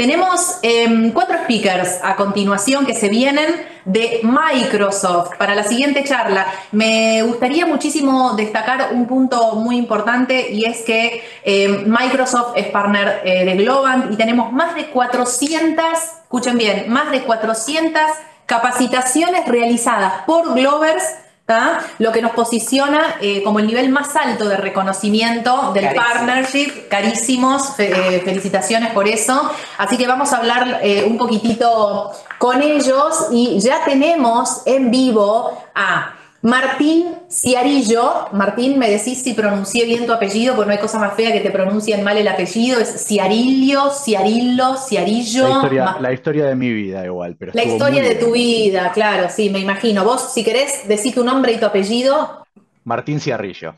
tenemos 4 speakers a continuación que se vienen de Microsoft para la siguiente charla. Me gustaría muchísimo destacar un punto muy importante y es que Microsoft es partner de Globant y tenemos más de 400, escuchen bien, más de 400 capacitaciones realizadas por Globers, ¿tá? Lo que nos posiciona como el nivel más alto de reconocimiento del partnership. Carísimos, felicitaciones por eso. Así que vamos a hablar un poquitito con ellos y ya tenemos en vivo a Martín Ciarillo. Martín, me decís si pronuncié bien tu apellido, porque no hay cosa más fea que te pronuncien mal el apellido. Es Ciarillo, Ciarillo. La historia de mi vida igual, pero La estuvo historia muy de tu bien. vida, claro, sí, me imagino. Vos, si querés, decí tu nombre y tu apellido. Martín Ciarrillo.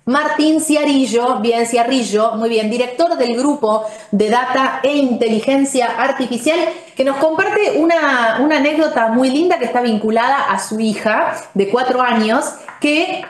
Martín Ciarillo, bien, Ciarrillo, muy bien, director del grupo de Data e Inteligencia Artificial, que nos comparte una anécdota muy linda que está vinculada a su hija de 4 años, que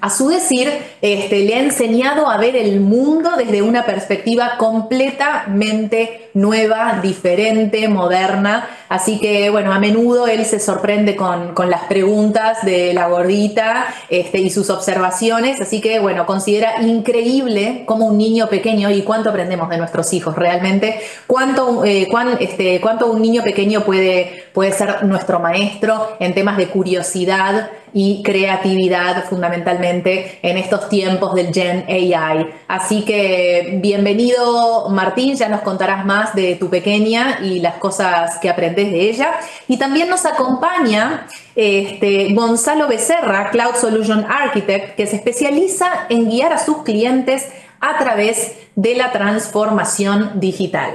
a su decir, le ha enseñado a ver el mundo desde una perspectiva completamente nueva, diferente, moderna. Así que, bueno, a menudo él se sorprende con las preguntas de la gordita y sus observaciones. Así que, bueno, considera increíble cómo un niño pequeño, y cuánto aprendemos de nuestros hijos realmente, cuánto un niño pequeño puede ser nuestro maestro en temas de curiosidad y creatividad, fundamentalmente en estos tiempos del Gen AI. Así que bienvenido, Martín, ya nos contarás más de tu pequeña y las cosas que aprendes de ella. Y también nos acompaña Gonzalo Becerra, Cloud Solution Architect, que se especializa en guiar a sus clientes a través de la transformación digital.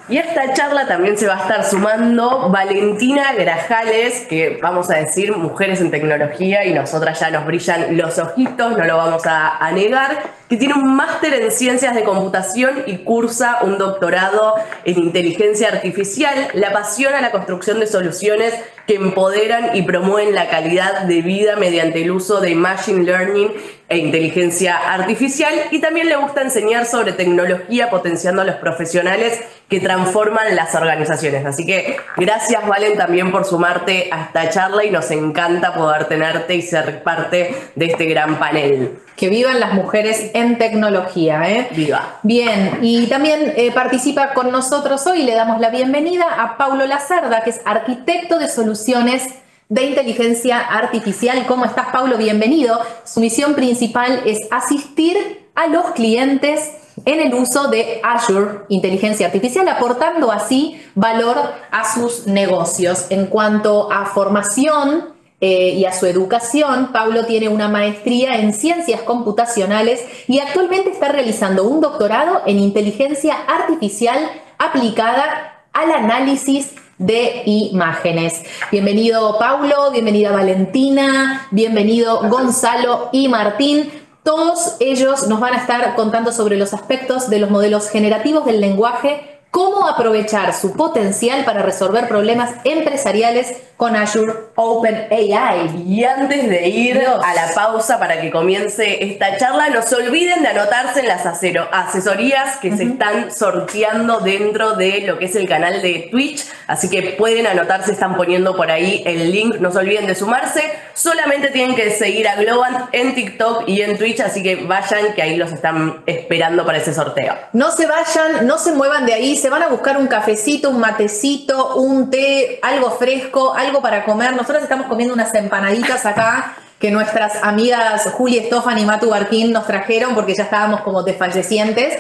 Y a esta charla también se va a estar sumando Valentina Grajales, que vamos a decir mujeres en tecnología y nosotras ya nos brillan los ojitos, no lo vamos a negar, que tiene un máster en ciencias de computación y cursa un doctorado en inteligencia artificial. Le apasiona la construcción de soluciones que empoderan y promueven la calidad de vida mediante el uso de machine learning e inteligencia artificial, y también le gusta enseñar sobre tecnología potenciando a los profesionales que transforman las organizaciones. Así que gracias, Valen, también por sumarte a esta charla y nos encanta poder tenerte y ser parte de este gran panel. Que vivan las mujeres en tecnología, ¿eh? Viva. Bien, y también participa con nosotros hoy, le damos la bienvenida a Paulo Lacerda, que es arquitecto de soluciones de inteligencia artificial. ¿Cómo estás, Paulo? Bienvenido. Su misión principal es asistir a los clientes en el uso de Azure Inteligencia Artificial, aportando así valor a sus negocios. En cuanto a formación y a su educación, Paulo tiene una maestría en ciencias computacionales y actualmente está realizando un doctorado en inteligencia artificial aplicada al análisis de imágenes. Bienvenido, Paulo, bienvenida Valentina, bienvenido Gonzalo y Martín. Todos ellos nos van a estar contando sobre los aspectos de los modelos generativos del lenguaje, cómo aprovechar su potencial para resolver problemas empresariales con Azure OpenAI. Y antes de ir a la pausa para que comience esta charla, no se olviden de anotarse en las asesorías que se están sorteando dentro de lo que es el canal de Twitch, así que pueden anotarse, están poniendo por ahí el link, no se olviden de sumarse. Solamente tienen que seguir a Globant en TikTok y en Twitch, así que vayan, que ahí los están esperando para ese sorteo. No se vayan, no se muevan de ahí, se van a buscar un cafecito, un matecito, un té, algo fresco, algo para comer. Nosotros estamos comiendo unas empanaditas acá que nuestras amigas Juli Estofan y Matu Barquín nos trajeron porque ya estábamos como desfallecientes.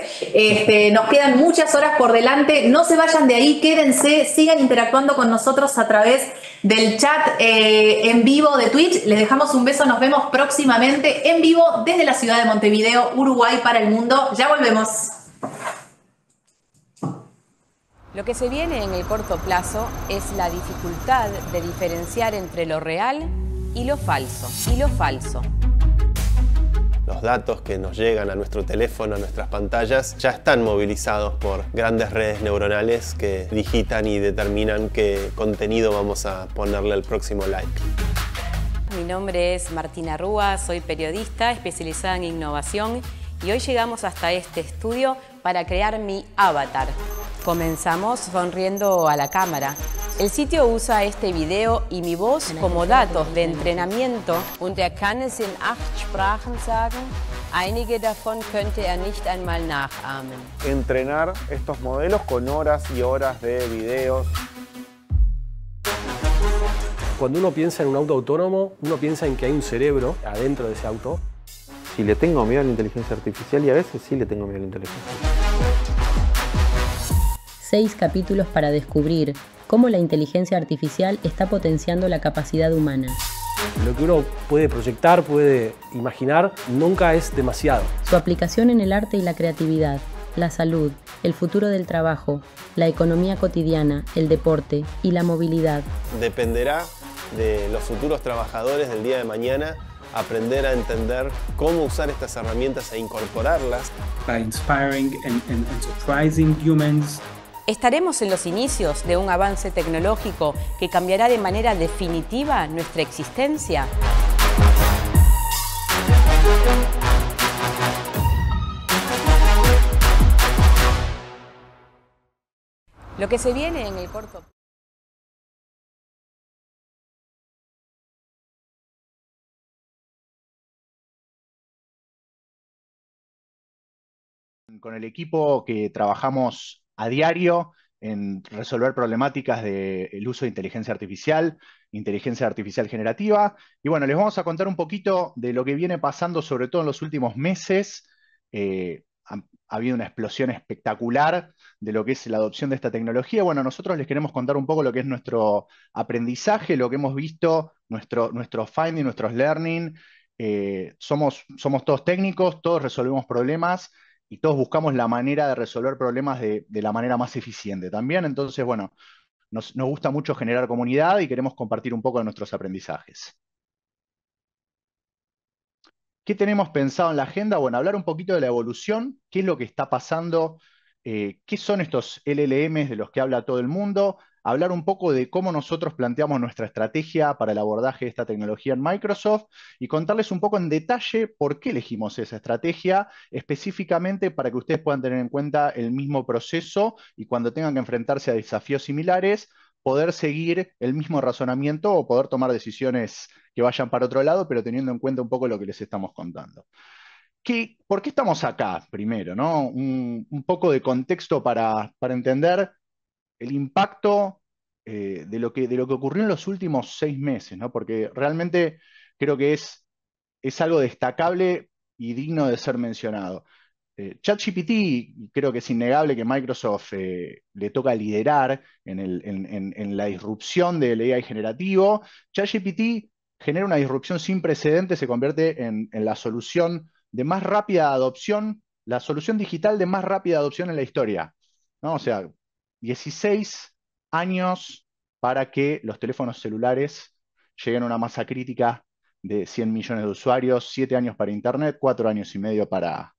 Nos quedan muchas horas por delante, no se vayan de ahí, quédense, sigan interactuando con nosotros a través del chat en vivo de Twitch. Les dejamos un beso, nos vemos próximamente en vivo desde la ciudad de Montevideo, Uruguay, para el mundo. Ya volvemos. Lo que se viene en el corto plazo es la dificultad de diferenciar entre lo real y lo falso. Los datos que nos llegan a nuestro teléfono, a nuestras pantallas, ya están movilizados por grandes redes neuronales que digitan y determinan qué contenido vamos a ponerle al próximo like. Mi nombre es Martina Rúa, soy periodista especializada en innovación y hoy llegamos hasta este estudio para crear mi avatar. Comenzamos sonriendo a la cámara. El sitio usa este video y mi voz como datos de entrenamiento. Und kann es in 8 Sprachen sagen. Einige davon könnte nicht einmal nachahmen. Entrenar estos modelos con horas y horas de videos. Cuando uno piensa en un auto autónomo, uno piensa en que hay un cerebro adentro de ese auto. Si le tengo miedo a la inteligencia artificial, y a veces sí le tengo miedo a la inteligencia artificial. 6 capítulos para descubrir cómo la inteligencia artificial está potenciando la capacidad humana. Lo que uno puede proyectar, puede imaginar, nunca es demasiado. Su aplicación en el arte y la creatividad, la salud, el futuro del trabajo, la economía cotidiana, el deporte y la movilidad. Dependerá de los futuros trabajadores del día de mañana aprender a entender cómo usar estas herramientas e incorporarlas. By inspiring and surprising humans. ¿Estaremos en los inicios de un avance tecnológico que cambiará de manera definitiva nuestra existencia? Lo que se viene en el corto con el equipo que trabajamos a diario en resolver problemáticas del uso de inteligencia artificial generativa. Y bueno, les vamos a contar un poquito de lo que viene pasando, sobre todo en los últimos meses. Ha habido una explosión espectacular de lo que es la adopción de esta tecnología. Bueno, nosotros les queremos contar un poco lo que es nuestro aprendizaje, lo que hemos visto, nuestro finding, nuestros learning. Somos todos técnicos, todos resolvemos problemas y todos buscamos la manera de resolver problemas de la manera más eficiente también. Entonces, bueno, nos gusta mucho generar comunidad y queremos compartir un poco de nuestros aprendizajes. ¿Qué tenemos pensado en la agenda? Bueno, hablar un poquito de la evolución, qué es lo que está pasando, qué son estos LLMs de los que habla todo el mundo, hablar un poco de cómo nosotros planteamos nuestra estrategia para el abordaje de esta tecnología en Microsoft y contarles un poco en detalle por qué elegimos esa estrategia, específicamente para que ustedes puedan tener en cuenta el mismo proceso y cuando tengan que enfrentarse a desafíos similares, poder seguir el mismo razonamiento o poder tomar decisiones que vayan para otro lado, pero teniendo en cuenta un poco lo que les estamos contando. ¿Por qué estamos acá primero, ¿no? Un poco de contexto para entender el impacto de lo que ocurrió en los últimos 6 meses, ¿no? Porque realmente creo que es algo destacable y digno de ser mencionado. ChatGPT, creo que es innegable que Microsoft le toca liderar en la disrupción del AI generativo. ChatGPT genera una disrupción sin precedentes, se convierte en la solución de más rápida adopción, la solución digital de más rápida adopción en la historia, ¿no? O sea, 16 años para que los teléfonos celulares lleguen a una masa crítica de 100 millones de usuarios, 7 años para Internet, 4 años y medio para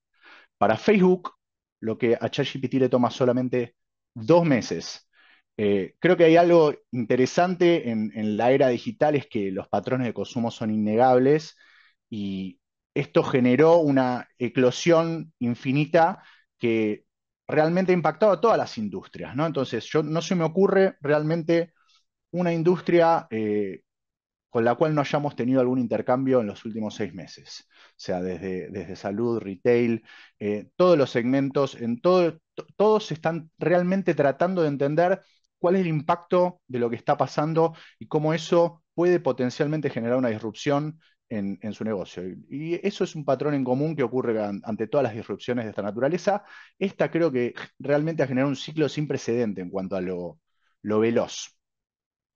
Facebook, lo que a ChatGPT le toma solamente 2 meses. Creo que hay algo interesante en la era digital, es que los patrones de consumo son innegables y esto generó una eclosión infinita que realmente ha impactado a todas las industrias, ¿no? Entonces, no se me ocurre realmente una industria con la cual no hayamos tenido algún intercambio en los últimos 6 meses. O sea, desde salud, retail, todos los segmentos, todos están realmente tratando de entender cuál es el impacto de lo que está pasando y cómo eso puede potencialmente generar una disrupción en su negocio. Y eso es un patrón en común que ocurre ante todas las disrupciones de esta naturaleza. Esta creo que realmente ha generado un ciclo sin precedente en cuanto a lo veloz.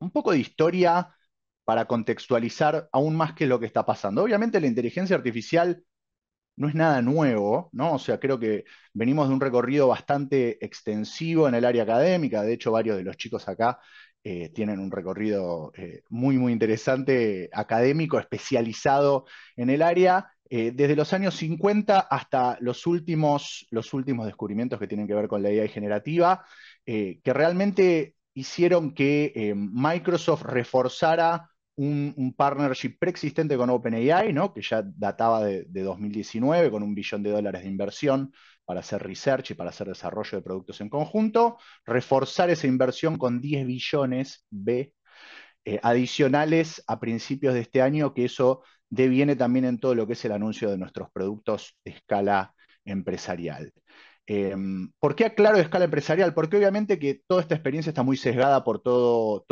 Un poco de historia para contextualizar aún más qué es lo que está pasando. Obviamente la inteligencia artificial no es nada nuevo, ¿no? O sea, creo que venimos de un recorrido bastante extensivo en el área académica. De hecho, varios de los chicos acá tienen un recorrido muy, muy interesante, académico, especializado en el área, desde los años 50 hasta los últimos descubrimientos que tienen que ver con la AI generativa, que realmente hicieron que Microsoft reforzara un partnership preexistente con OpenAI, ¿no? Que ya databa de 2019, con $1 billón de inversión para hacer research y para hacer desarrollo de productos en conjunto, reforzar esa inversión con 10 billones adicionales a principios de este año, que eso deviene también en todo lo que es el anuncio de nuestros productos de escala empresarial. ¿Por qué aclaro de escala empresarial? Porque obviamente que toda esta experiencia está muy sesgada por todo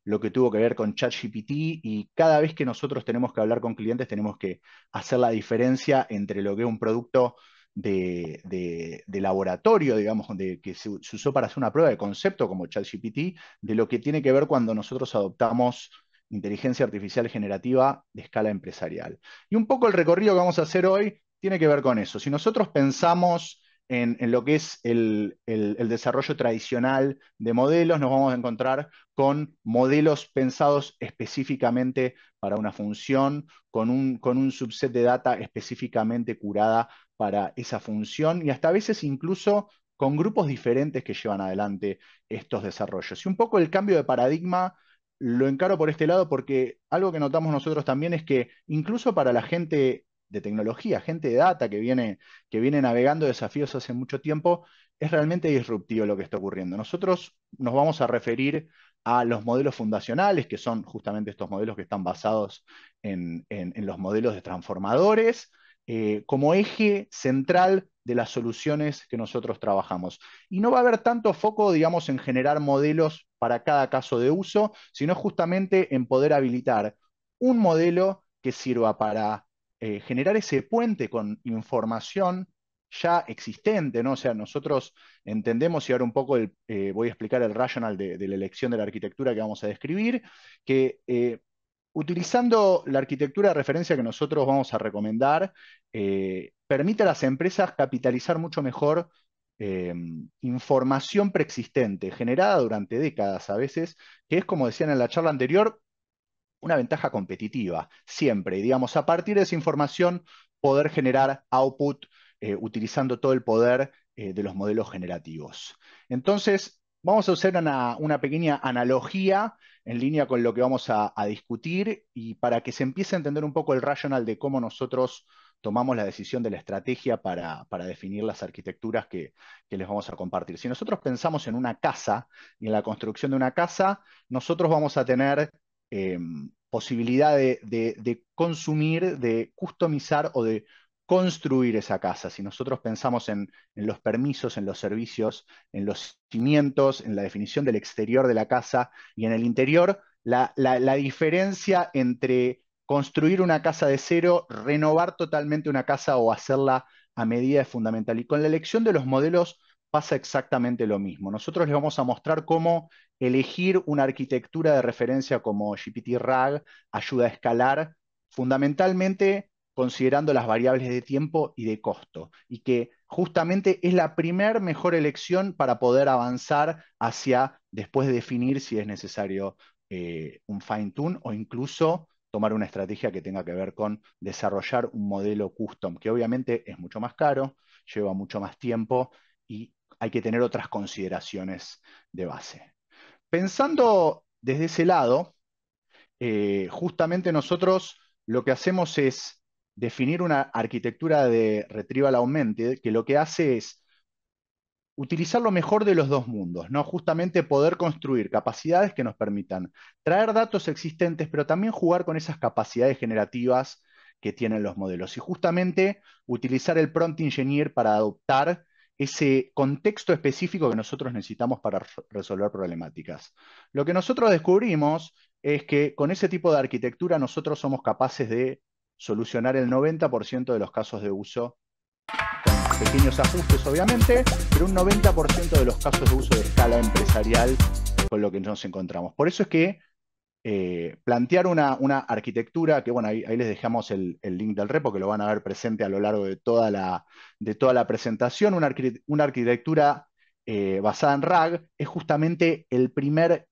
lo que tuvo que ver con ChatGPT, y cada vez que nosotros tenemos que hablar con clientes tenemos que hacer la diferencia entre lo que es un producto de laboratorio, digamos, que se usó para hacer una prueba de concepto como ChatGPT, de lo que tiene que ver cuando nosotros adoptamos inteligencia artificial generativa de escala empresarial. Y un poco el recorrido que vamos a hacer hoy tiene que ver con eso. Si nosotros pensamos en lo que es el desarrollo tradicional de modelos, nos vamos a encontrar con modelos pensados específicamente para una función, con un subset de data específicamente curada para esa función, y hasta a veces incluso con grupos diferentes que llevan adelante estos desarrollos. Y un poco el cambio de paradigma lo encaro por este lado, porque algo que notamos nosotros también es que incluso para la gente de tecnología, gente de data que viene navegando desafíos hace mucho tiempo, es realmente disruptivo lo que está ocurriendo. Nosotros nos vamos a referir a los modelos fundacionales, que son justamente estos modelos que están basados en los modelos de transformadores, como eje central de las soluciones que nosotros trabajamos. Y no va a haber tanto foco, digamos, en generar modelos para cada caso de uso, sino justamente en poder habilitar un modelo que sirva para generar ese puente con información ya existente, ¿no? O sea, nosotros entendemos, y ahora un poco voy a explicar el rationale de la elección de la arquitectura que vamos a describir, que utilizando la arquitectura de referencia que nosotros vamos a recomendar, permite a las empresas capitalizar mucho mejor información preexistente, generada durante décadas a veces, que es, como decían en la charla anterior, una ventaja competitiva, siempre. Y digamos, a partir de esa información, poder generar output utilizando todo el poder de los modelos generativos. Entonces, vamos a hacer una pequeña analogía en línea con lo que vamos a discutir, y para que se empiece a entender un poco el rationale de cómo nosotros tomamos la decisión de la estrategia para definir las arquitecturas que les vamos a compartir. Si nosotros pensamos en una casa y en la construcción de una casa, nosotros vamos a tener posibilidad de consumir, de customizar o de construir esa casa. Si nosotros pensamos en los permisos, en los servicios, en los cimientos, en la definición del exterior de la casa y en el interior, la diferencia entre construir una casa de cero, renovar totalmente una casa o hacerla a medida es fundamental. Y con la elección de los modelos pasa exactamente lo mismo. Nosotros les vamos a mostrar cómo elegir una arquitectura de referencia como GPT-RAG ayuda a escalar, fundamentalmente considerando las variables de tiempo y de costo, y que justamente es la primer mejor elección para poder avanzar hacia después de definir si es necesario un fine-tune o incluso tomar una estrategia que tenga que ver con desarrollar un modelo custom, que obviamente es mucho más caro, lleva mucho más tiempo y hay que tener otras consideraciones de base. Pensando desde ese lado, justamente nosotros lo que hacemos es definir una arquitectura de Retrieval Augmented que lo que hace es utilizar lo mejor de los dos mundos, ¿no? Justamente poder construir capacidades que nos permitan traer datos existentes, pero también jugar con esas capacidades generativas que tienen los modelos. Y justamente utilizar el prompt engineer para adoptar ese contexto específico que nosotros necesitamos para resolver problemáticas. Lo que nosotros descubrimos es que con ese tipo de arquitectura nosotros somos capaces de solucionar el 90% de los casos de uso, con pequeños ajustes obviamente, pero un 90% de los casos de uso de escala empresarial con lo que nos encontramos. Por eso es que plantear una arquitectura, que bueno, ahí les dejamos el link del repo, que lo van a ver presente a lo largo de toda la presentación, una arquitectura basada en RAG, es justamente el primer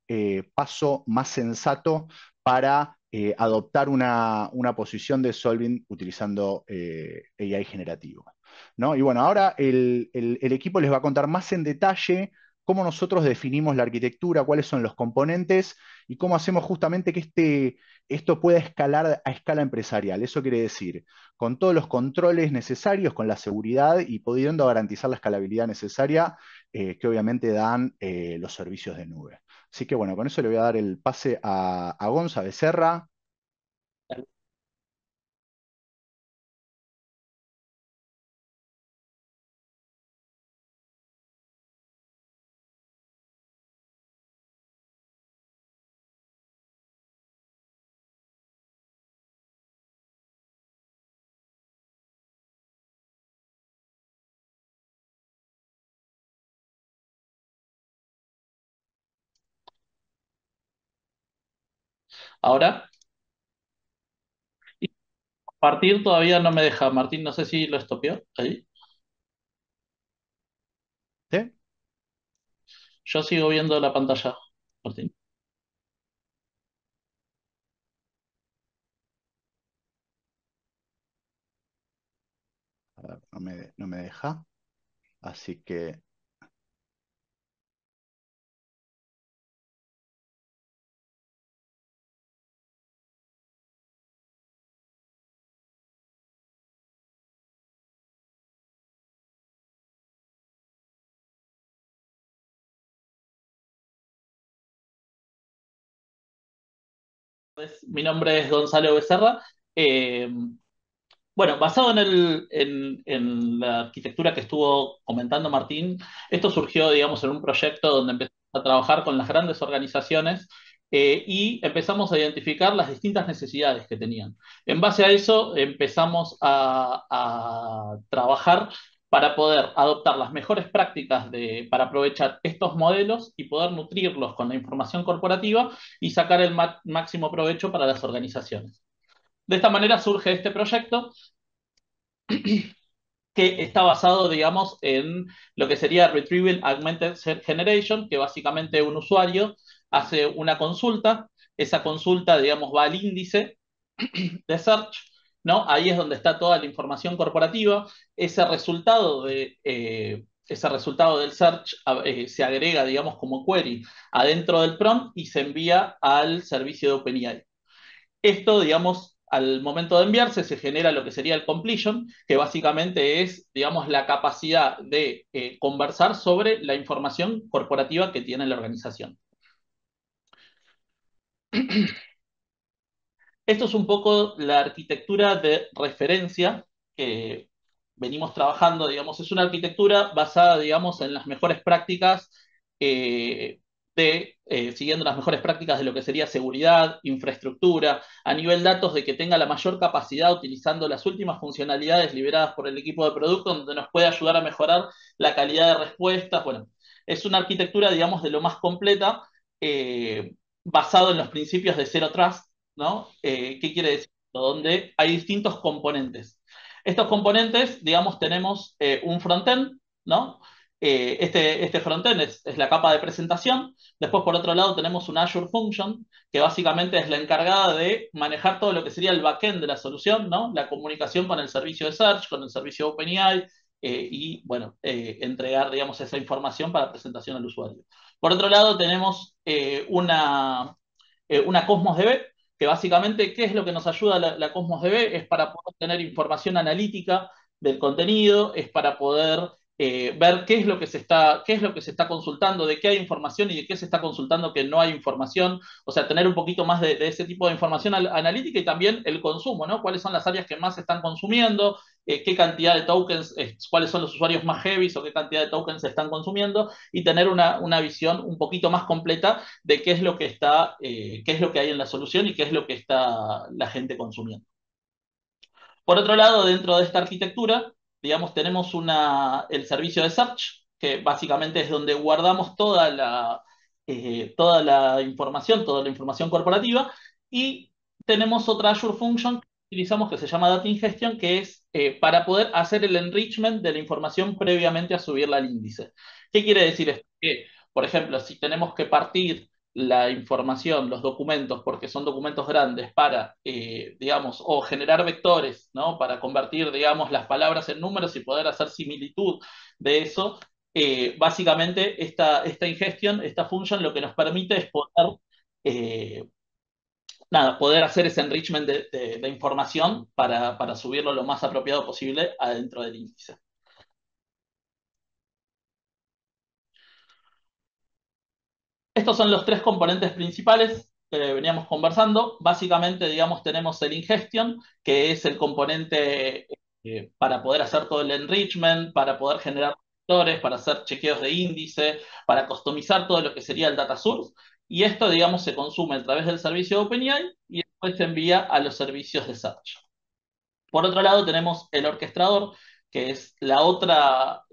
paso más sensato para adoptar una posición de solving utilizando AI generativo, ¿no? Y bueno, ahora el equipo les va a contar más en detalle cómo nosotros definimos la arquitectura, cuáles son los componentes y cómo hacemos justamente que esto pueda escalar a escala empresarial. Eso quiere decir, con todos los controles necesarios, con la seguridad y pudiendo garantizar la escalabilidad necesaria que obviamente dan los servicios de nube. Así que bueno, con eso le voy a dar el pase a Gonza Becerra. Ahora, y partir todavía no me deja. Martín, no sé si lo estopió ahí. ¿Sí? Yo sigo viendo la pantalla, Martín. A ver, no me deja. Así que... Mi nombre es Gonzalo Becerra. Eh, Bueno, basado en la arquitectura que estuvo comentando Martín, esto surgió, digamos, en un proyecto donde empezamos a trabajar con las grandes organizaciones y empezamos a identificar las distintas necesidades que tenían. En base a eso empezamos a trabajar para poder adoptar las mejores prácticas para aprovechar estos modelos y poder nutrirlos con la información corporativa y sacar el máximo provecho para las organizaciones. De esta manera surge este proyecto que está basado, digamos, en lo que sería Retrieval Augmented Generation, que básicamente un usuario hace una consulta, esa consulta, digamos, va al índice de search, ¿no? Ahí es donde está toda la información corporativa, ese resultado del search se agrega, digamos, como query adentro del prompt y se envía al servicio de OpenAI. Esto, digamos, al momento de enviarse se genera lo que sería el completion, que básicamente es, digamos, la capacidad de conversar sobre la información corporativa que tiene la organización. Esto es un poco la arquitectura de referencia que venimos trabajando, digamos, es una arquitectura basada, digamos, en las mejores prácticas siguiendo las mejores prácticas de lo que sería seguridad, infraestructura, a nivel datos de que tenga la mayor capacidad utilizando las últimas funcionalidades liberadas por el equipo de producto, donde nos puede ayudar a mejorar la calidad de respuestas. Bueno, es una arquitectura, digamos, de lo más completa, basado en los principios de Zero Trust, ¿no? ¿Qué quiere decir? Donde hay distintos componentes. Estos componentes, digamos, tenemos un frontend, ¿no? Este frontend es la capa de presentación. Después, por otro lado, tenemos una Azure Function, que básicamente es la encargada de manejar todo lo que sería el backend de la solución, ¿no? La comunicación con el servicio de Search, con el servicio de OpenAI, y, bueno, entregar, digamos, esa información para presentación al usuario. Por otro lado, tenemos una Cosmos DB, que básicamente, ¿qué es lo que nos ayuda la Cosmos DB? Es para poder tener información analítica del contenido, es para poder ver qué es lo que se está consultando, de qué hay información y de qué se está consultando que no hay información, o sea, tener un poquito más de ese tipo de información analítica y también el consumo, ¿no? ¿Cuáles son las áreas que más se están consumiendo? Qué cantidad de tokens, cuáles son los usuarios más heavy o qué cantidad de tokens se están consumiendo y tener una visión un poquito más completa de qué es lo que qué es lo que hay en la solución y qué es lo que está la gente consumiendo. Por otro lado, dentro de esta arquitectura, digamos, tenemos el servicio de search, que básicamente es donde guardamos toda la información corporativa, y tenemos otra Azure Function que utilizamos que se llama Data Ingestion, que es para poder hacer el enrichment de la información previamente a subirla al índice. ¿Qué quiere decir esto? Que, por ejemplo, si tenemos que partir la información, los documentos, porque son documentos grandes, para, digamos, o generar vectores, ¿no? Para convertir, digamos, las palabras en números y poder hacer similitud de eso, básicamente esta ingestión, esta function, lo que nos permite es poder hacer ese enrichment de información para subirlo lo más apropiado posible adentro del índice. Estos son los tres componentes principales que veníamos conversando. Básicamente, digamos, tenemos el ingestion, que es el componente para poder hacer todo el enrichment, para poder generar vectores, para hacer chequeos de índice, para customizar todo lo que sería el data source. Y esto, digamos, se consume a través del servicio de OpenAI y después se envía a los servicios de search. Por otro lado, tenemos el orquestador, que es la otra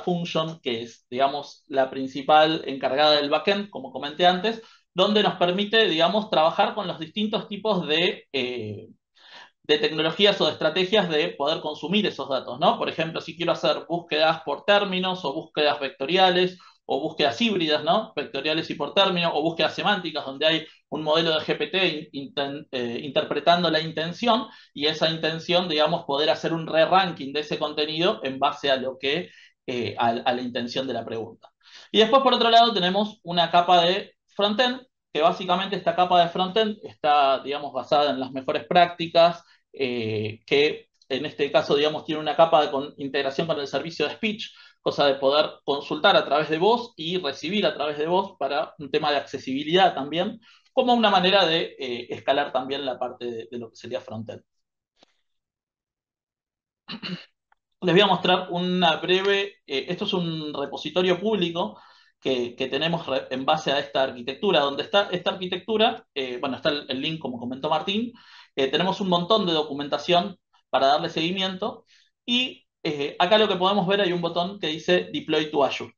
function, que es, digamos, la principal encargada del backend, como comenté antes, donde nos permite, digamos, trabajar con los distintos tipos de tecnologías o de estrategias de poder consumir esos datos, ¿no? Por ejemplo, si quiero hacer búsquedas por términos o búsquedas vectoriales o búsquedas híbridas, ¿no? Vectoriales y por término, o búsquedas semánticas, donde hay un modelo de GPT interpretando la intención, y esa intención, digamos, poder hacer un re-ranking de ese contenido en base a lo que, a la intención de la pregunta. Y después, por otro lado, tenemos una capa de frontend, que básicamente esta capa de frontend está, digamos, basada en las mejores prácticas, que en este caso, digamos, tiene una capa de integración con el servicio de speech, cosa de poder consultar a través de voz y recibir a través de voz para un tema de accesibilidad también, como una manera de escalar también la parte de lo que sería frontend. Les voy a mostrar una breve, esto es un repositorio público que tenemos en base a esta arquitectura. Donde está esta arquitectura, bueno, está el link como comentó Martín, tenemos un montón de documentación para darle seguimiento, y acá lo que podemos ver, hay un botón que dice Deploy to Azure.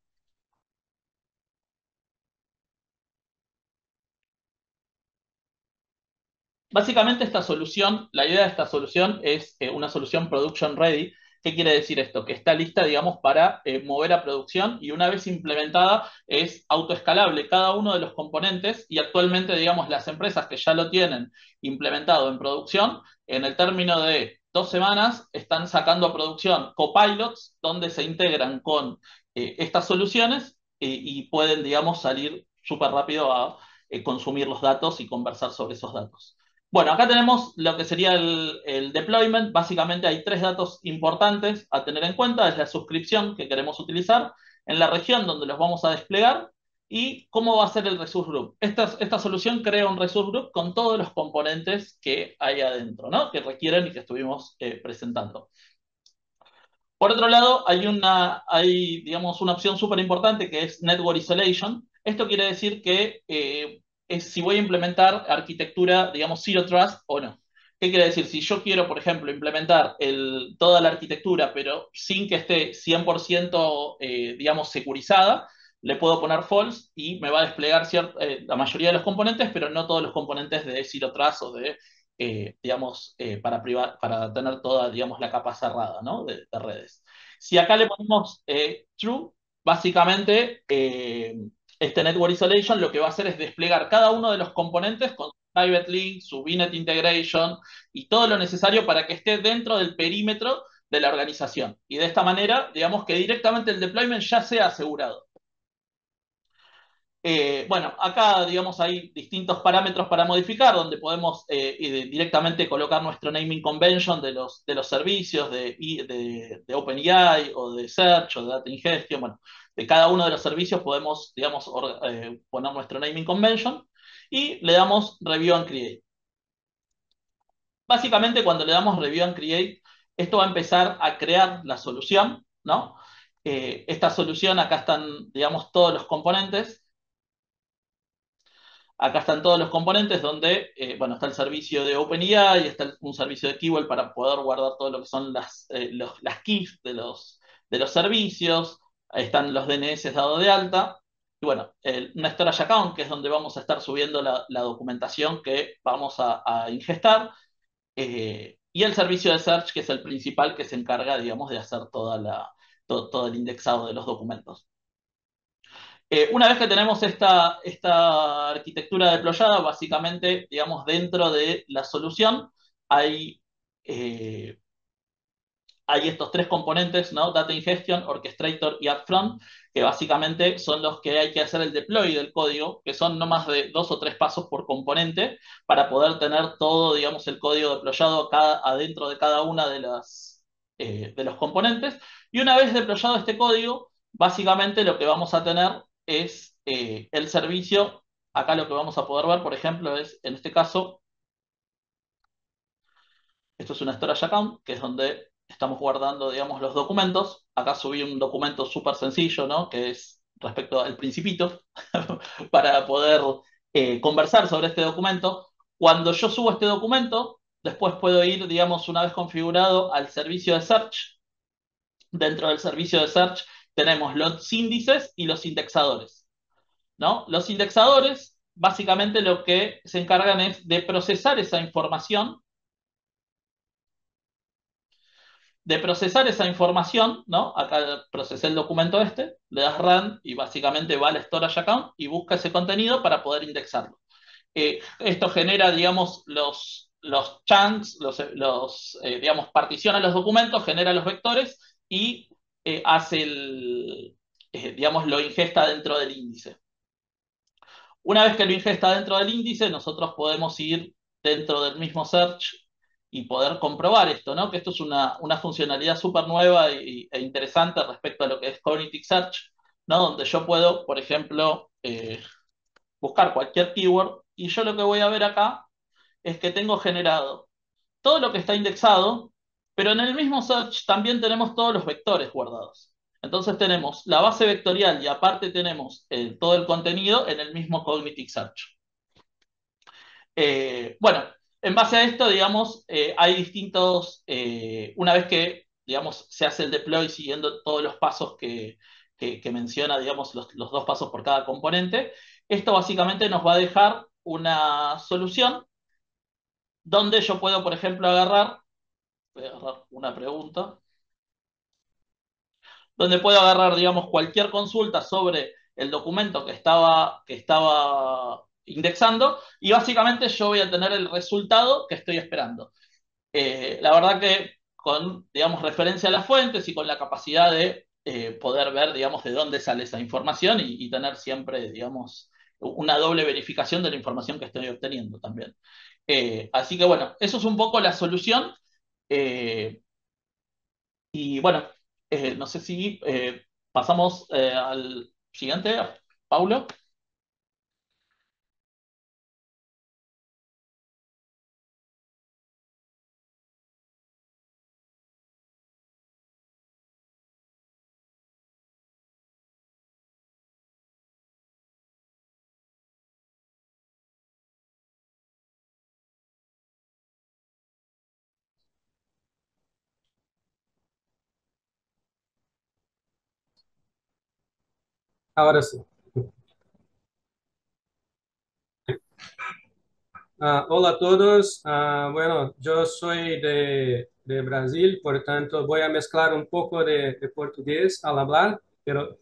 Básicamente esta solución, la idea de esta solución es una solución production ready. ¿Qué quiere decir esto? Que está lista, digamos, para mover a producción, y una vez implementada es autoescalable cada uno de los componentes, y actualmente, digamos, las empresas que ya lo tienen implementado en producción, en el término de 2 semanas están sacando a producción copilots donde se integran con estas soluciones y pueden, digamos, salir súper rápido a consumir los datos y conversar sobre esos datos. Bueno, acá tenemos lo que sería el deployment. Básicamente hay 3 datos importantes a tener en cuenta. Es la suscripción que queremos utilizar, en la región donde los vamos a desplegar, y cómo va a ser el resource group. Esta solución crea un resource group con todos los componentes que hay adentro, ¿no? Que requieren y que estuvimos presentando. Por otro lado, hay, digamos, una opción súper importante que es Network Isolation. Esto quiere decir que es si voy a implementar arquitectura, digamos, Zero Trust o no. ¿Qué quiere decir? Si yo quiero, por ejemplo, implementar toda la arquitectura, pero sin que esté 100%, digamos, securizada, le puedo poner false y me va a desplegar la mayoría de los componentes, pero no todos los componentes de Zero Trust o de, digamos, para tener toda, digamos, la capa cerrada, ¿no? de redes. Si acá le ponemos true, básicamente este Network Isolation lo que va a hacer es desplegar cada uno de los componentes con su private link, su VNet integration y todo lo necesario para que esté dentro del perímetro de la organización. Y de esta manera, digamos que directamente el deployment ya sea asegurado. Bueno, acá, digamos, hay distintos parámetros para modificar, donde podemos directamente colocar nuestro naming convention de los servicios de OpenAI o de Search o de Data Ingestion. Bueno, de cada uno de los servicios podemos, digamos, poner nuestro naming convention y le damos Review and Create. Básicamente, cuando le damos Review and Create, esto va a empezar a crear la solución, ¿no? Esta solución, acá están, digamos, todos los componentes. Acá están todos los componentes donde, bueno, está el servicio de OpenAI, está un servicio de Keywell para poder guardar todo lo que son las keys de los servicios. Ahí están los DNS dados de alta. Y bueno, una storage account, que es donde vamos a estar subiendo la documentación que vamos a ingestar. Y el servicio de search, que es el principal, que se encarga, digamos, de hacer todo el indexado de los documentos. Una vez que tenemos esta arquitectura deployada, básicamente, digamos, dentro de la solución hay hay estos tres componentes, ¿no? Data Ingestion, Orchestrator y Upfront, que básicamente son los que hay que hacer el deploy del código, que son no más de 2 o 3 pasos por componente, para poder tener todo, digamos, el código deployado adentro de cada una de los componentes. Y una vez deployado este código, básicamente lo que vamos a tener es el servicio. Acá lo que vamos a poder ver, por ejemplo, es, en este caso, esto es una storage account, que es donde estamos guardando, digamos, los documentos. Acá subí un documento súper sencillo, ¿no? Que es respecto al principito, para poder conversar sobre este documento. Cuando yo subo este documento, después puedo ir, digamos, una vez configurado al servicio de search. Dentro del servicio de search tenemos los índices y los indexadores, ¿no? Los indexadores, básicamente lo que se encargan es de procesar esa información, ¿no? Acá procesé el documento este, le das run y básicamente va al storage account y busca ese contenido para poder indexarlo. Esto genera, digamos, los chunks, digamos, particiona los documentos, genera los vectores y hace digamos, lo ingesta dentro del índice. Una vez que lo ingesta dentro del índice, nosotros podemos ir dentro del mismo search y poder comprobar esto, ¿no? Que esto es una funcionalidad súper nueva e interesante respecto a lo que es Cognitive Search, ¿no? Donde yo puedo, por ejemplo, buscar cualquier keyword y yo lo que voy a ver acá es que tengo generado todo lo que está indexado, pero en el mismo search también tenemos todos los vectores guardados. Entonces tenemos la base vectorial y aparte tenemos todo el contenido en el mismo Cognitive Search. Bueno, en base a esto, digamos, hay distintos, una vez que, digamos, se hace el deploy siguiendo todos los pasos que menciona, digamos, los 2 pasos por cada componente, esto básicamente nos va a dejar una solución donde yo puedo, por ejemplo, voy a agarrar una pregunta, donde puedo agarrar, digamos, cualquier consulta sobre el documento que estaba indexando y básicamente yo voy a tener el resultado que estoy esperando. La verdad que con, digamos, referencia a las fuentes y con la capacidad de poder ver, digamos, de dónde sale esa información y tener siempre, digamos, una doble verificación de la información que estoy obteniendo también. Así que bueno, eso es un poco la solución. Y bueno, no sé si pasamos al siguiente, Paulo. Ahora sí. Hola a todos. Bueno, yo soy de Brasil, por tanto voy a mezclar un poco de portugués al hablar, pero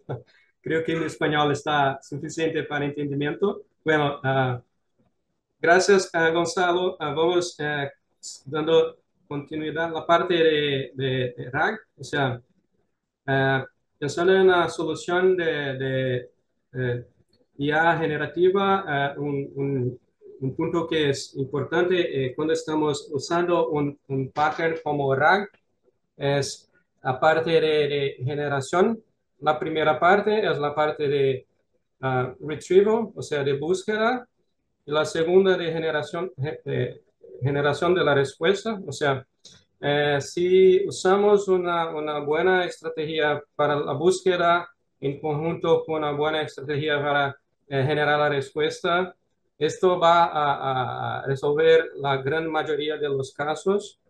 creo que mi español está suficiente para entendimiento. Bueno, gracias a Gonzalo. Vamos dando continuidad a la parte de RAG, o sea, pensando en una solución de IA generativa, un punto que es importante cuando estamos usando un pattern como RAG es la parte de generación. La primera parte es la parte de retrieval, o sea, de búsqueda, y la segunda de generación de la respuesta, o sea, si usamos una buena estrategia para la búsqueda en conjunto con una buena estrategia para generar la respuesta, esto va a resolver la gran mayoría de los casos.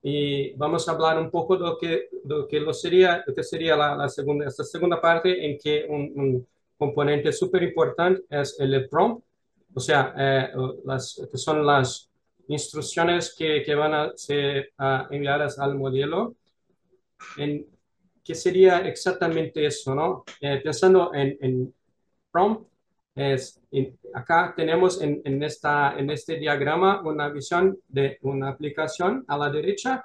Y vamos a hablar un poco de lo que sería esta segunda parte en que un componente súper importante es el prompt, o sea, que son las instrucciones que van a ser enviadas al modelo. ¿Qué sería exactamente eso, no? Pensando en prompt, acá tenemos en este diagrama una visión de una aplicación a la derecha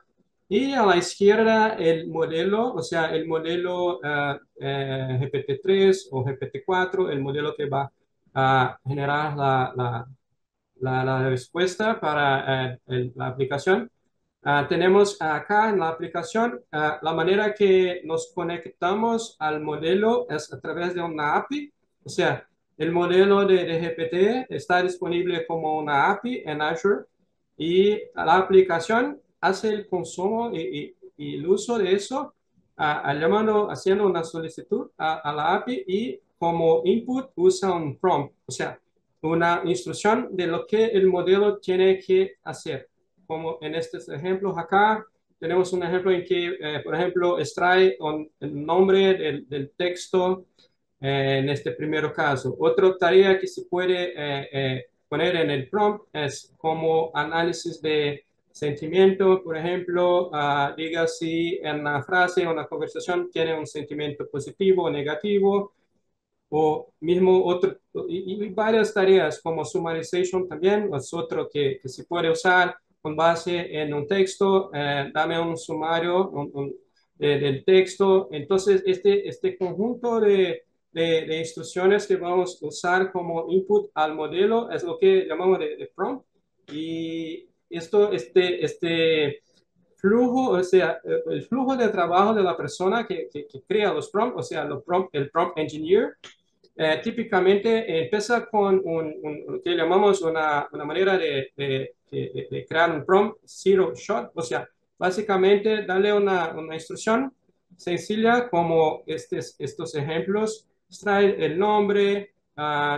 Y a la izquierda el modelo, o sea, el modelo GPT-3 o GPT-4, el modelo que va a generar la respuesta para la aplicación. Tenemos acá en la aplicación la manera que nos conectamos al modelo es a través de una API. O sea, el modelo de GPT está disponible como una API en Azure y la aplicación hace el consumo y el uso de eso, haciendo una solicitud a la API y como input usa un prompt, o sea, una instrucción de lo que el modelo tiene que hacer. Como en estos ejemplos acá, tenemos un ejemplo en que, por ejemplo, extrae el nombre del texto en este primer caso. Otra tarea que se puede poner en el prompt es como análisis de sentimiento, por ejemplo, diga si en una frase o una conversación tiene un sentimiento positivo o negativo, o mismo otro, y varias tareas como summarization también, es otro que se puede usar con base en un texto, dame un sumario del texto. Entonces, este conjunto de instrucciones que vamos a usar como input al modelo es lo que llamamos de prompt. Y este flujo, o sea, el flujo de trabajo de la persona que crea los prompts, o sea, el prompt engineer, típicamente empieza con lo que llamamos una manera de crear un prompt zero shot, o sea, básicamente darle una instrucción sencilla como estos ejemplos, extrae el nombre,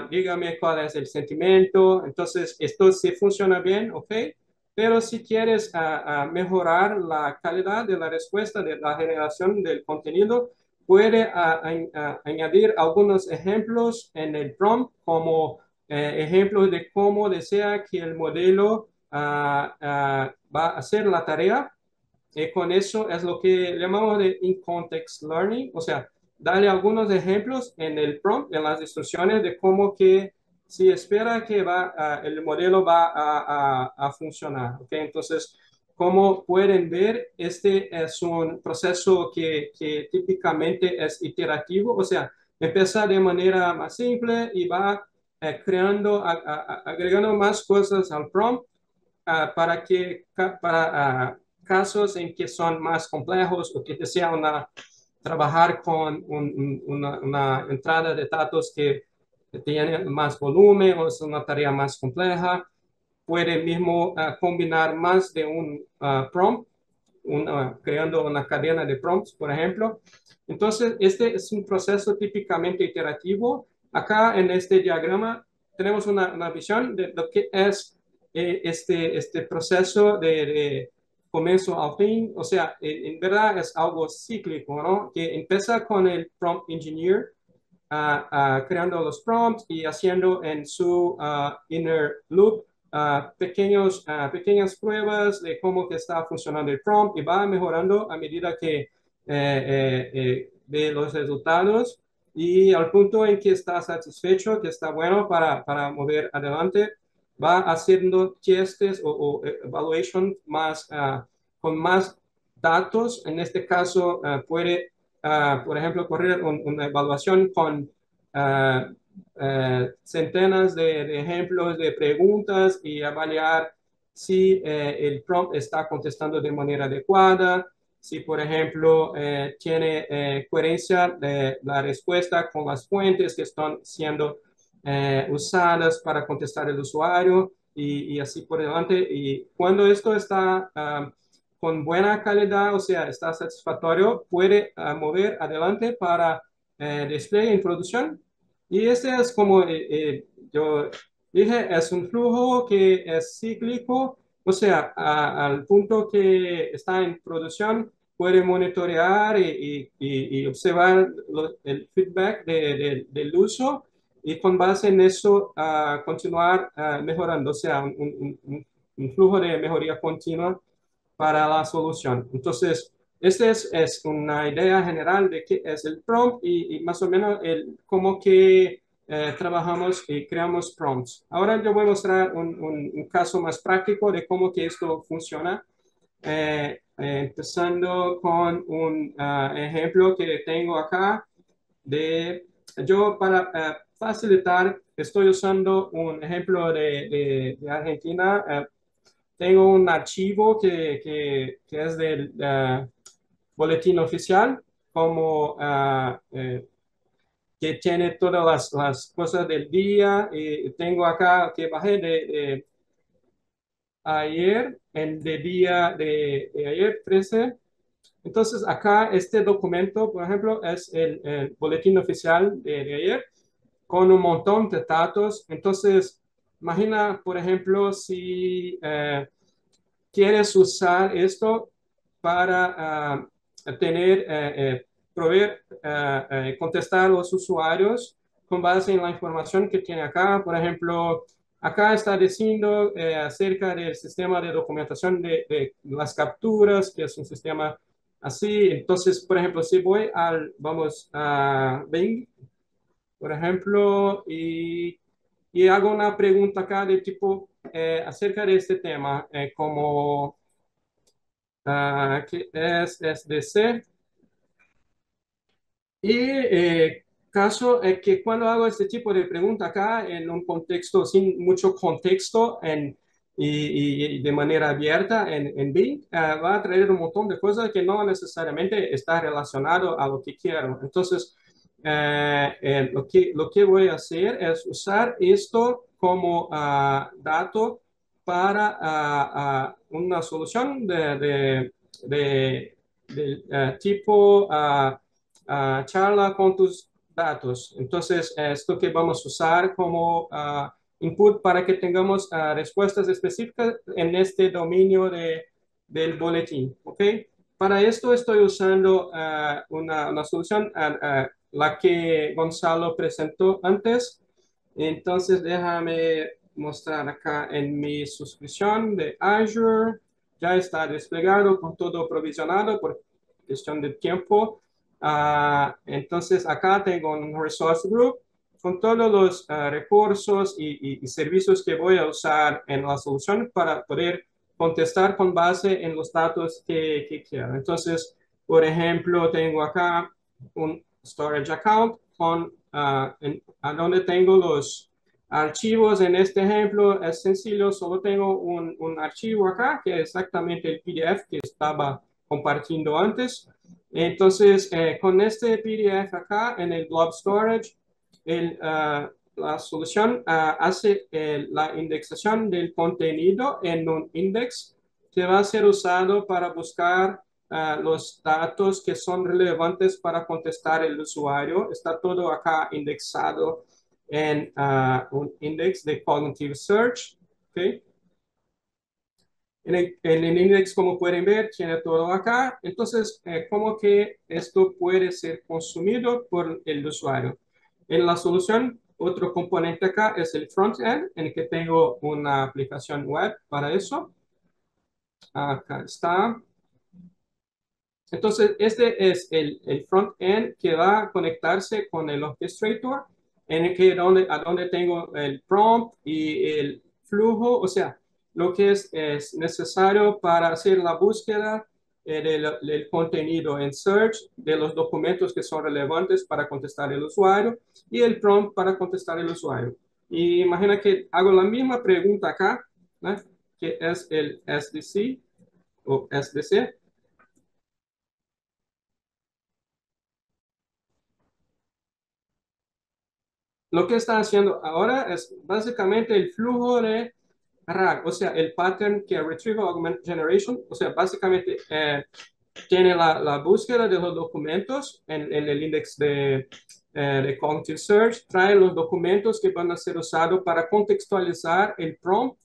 dígame cuál es el sentimiento. Entonces esto sí funciona bien, ok, pero si quieres mejorar la calidad de la respuesta, de la generación del contenido, puede añadir algunos ejemplos en el prompt como ejemplos de cómo desea que el modelo va a hacer la tarea. Y con eso es lo que llamamos de in-context learning, o sea, darle algunos ejemplos en el prompt, en las instrucciones de cómo que si espera que el modelo va a funcionar. ¿Okay? Entonces, como pueden ver, este es un proceso que típicamente es iterativo, o sea, empieza de manera más simple y va creando, agregando más cosas al prompt para casos en que son más complejos o que desea trabajar con una entrada de datos que tiene más volumen o es una tarea más compleja, puede mismo combinar más de un prompt, creando una cadena de prompts, por ejemplo. Entonces, este es un proceso típicamente iterativo. Acá en este diagrama tenemos una visión de lo que es este proceso de comienzo al fin. O sea, en verdad es algo cíclico, ¿no? Que empieza con el prompt engineer, creando los prompts y haciendo en su inner loop pequeñas pruebas de cómo que está funcionando el prompt y va mejorando a medida que ve los resultados y al punto en que está satisfecho, que está bueno para mover adelante, va haciendo testes o evaluation con más datos. En este caso puede, por ejemplo, correr una evaluación con centenas de ejemplos de preguntas y evaluar si el prompt está contestando de manera adecuada, si por ejemplo tiene coherencia de la respuesta con las fuentes que están siendo usadas para contestar el usuario y así por delante. Y cuando esto está con buena calidad, o sea, está satisfactorio, puede mover adelante para despliegue en producción. Y este es como yo dije, es un flujo que es cíclico, o sea, al punto que está en producción, puede monitorear y observar el feedback del uso y con base en eso continuar mejorando, o sea, un flujo de mejoría continua para la solución. Entonces, esta es una idea general de qué es el prompt y más o menos cómo que trabajamos y creamos prompts. Ahora yo voy a mostrar un caso más práctico de cómo que esto funciona. empezando con un ejemplo que tengo acá yo para facilitar, estoy usando un ejemplo de Argentina. Tengo un archivo que es del boletín oficial, como que tiene todas las cosas del día. Y tengo acá que bajé de ayer, de día de ayer 13. Entonces, acá este documento, por ejemplo, es el boletín oficial de ayer con un montón de datos. Entonces, imagina, por ejemplo, si quieres usar esto para proveer, contestar a los usuarios con base en la información que tiene acá. Por ejemplo, acá está diciendo acerca del sistema de documentación de las capturas, que es un sistema así. Entonces, por ejemplo, si vamos a Bing, por ejemplo, y hago una pregunta acá de tipo acerca de este tema, como ¿qué es SDC? Y caso es que cuando hago este tipo de pregunta acá en un contexto sin mucho contexto y de manera abierta en Bing, va a traer un montón de cosas que no necesariamente está relacionado a lo que quiero. Entonces, lo que voy a hacer es usar esto como dato para una solución de tipo charla con tus datos. Entonces, esto que vamos a usar como input para que tengamos respuestas específicas en este dominio del boletín. ¿Ok? Para esto estoy usando una solución, la que Gonzalo presentó antes. Entonces, déjame mostrar acá en mi suscripción de Azure. Ya está desplegado con todo provisionado por cuestión de tiempo. Entonces, acá tengo un resource group con todos los recursos y servicios que voy a usar en la solución para poder contestar con base en los datos que quiero. Entonces, por ejemplo, tengo acá un storage account con a donde tengo los archivos. En este ejemplo es sencillo, solo tengo un archivo acá que es exactamente el PDF que estaba compartiendo antes. Entonces, con este PDF acá en el blob storage, la solución hace la indexación del contenido en un index que va a ser usado para buscar los datos que son relevantes para contestar el usuario. Está todo acá indexado en un index de Cognitive Search. ¿Okay? En el index, como pueden ver, tiene todo acá. Entonces, ¿cómo que esto puede ser consumido por el usuario? En la solución, otro componente acá es el front-end, en el que tengo una aplicación web para eso. Acá está. Entonces, este es el front-end que va a conectarse con el orchestrator, en el que a donde tengo el prompt y el flujo, o sea, lo que es necesario para hacer la búsqueda del contenido en search, de los documentos que son relevantes para contestar el usuario y el prompt para contestar el usuario. Y imagina que hago la misma pregunta acá, ¿no? Que es el SDC o SDC. Lo que está haciendo ahora es básicamente el flujo de RAG, o sea, el pattern que Retrieval Augmented Generation, o sea, básicamente tiene la búsqueda de los documentos en el index de Cognitive Search, trae los documentos que van a ser usados para contextualizar el prompt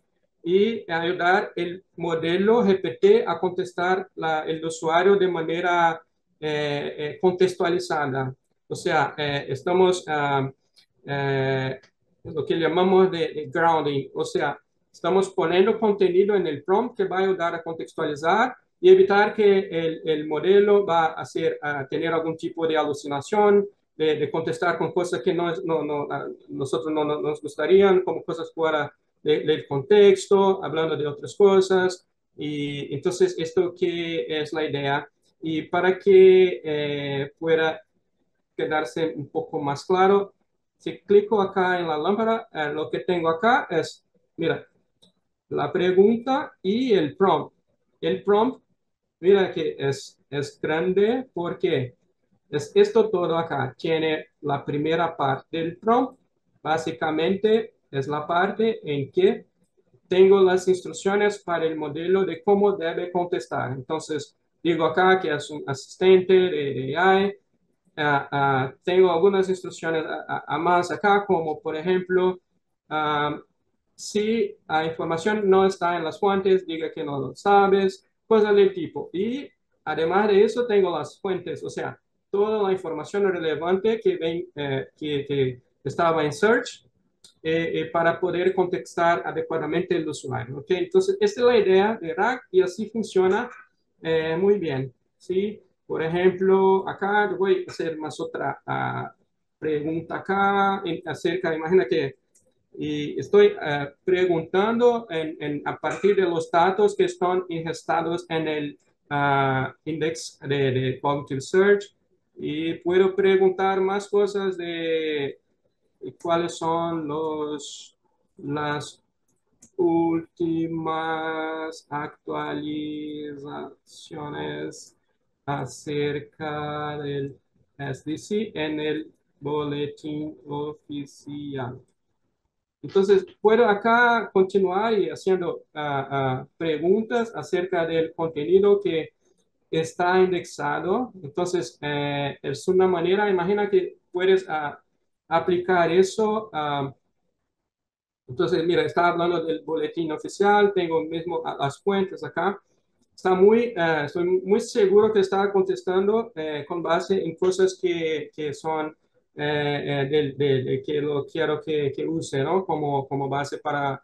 y ayudar el modelo GPT a contestar el usuario de manera contextualizada. O sea, estamos lo que llamamos de grounding, o sea, estamos poniendo contenido en el prompt que va a ayudar a contextualizar y evitar que el modelo va a tener algún tipo de alucinación, de contestar con cosas que nosotros no nos gustarían, como cosas fuera del contexto, hablando de otras cosas. Y entonces, esto que es la idea. Y para que pueda quedarse un poco más claro, si clico acá en la lámpara, lo que tengo acá es, mira, la pregunta y el prompt. El prompt, mira que es grande porque es esto todo acá. Tiene la primera parte del prompt, básicamente es la parte en que tengo las instrucciones para el modelo de cómo debe contestar. Entonces, digo acá que es un asistente de AI. Tengo algunas instrucciones a más acá, como por ejemplo, si la información no está en las fuentes, diga que no lo sabes, cosas del tipo. Y además de eso, tengo las fuentes, o sea, toda la información relevante que estaba en search, para poder contestar adecuadamente el usuario. ¿Okay? Entonces, esta es la idea de RAG y así funciona muy bien. ¿Sí? Por ejemplo, acá voy a hacer más otra pregunta acá acerca, imagina que y estoy preguntando a partir de los datos que están ingestados en el index de Cognitive Search y puedo preguntar más cosas de cuáles son las últimas actualizaciones acerca del SDC en el boletín oficial. Entonces, puedo acá continuar y haciendo preguntas acerca del contenido que está indexado. Entonces, es una manera, imagina que puedes aplicar eso. Entonces, mira, está hablando del boletín oficial, tengo mismo las fuentes acá. Estoy muy seguro que está contestando con base en cosas que son que lo quiero que use, ¿no? Como base para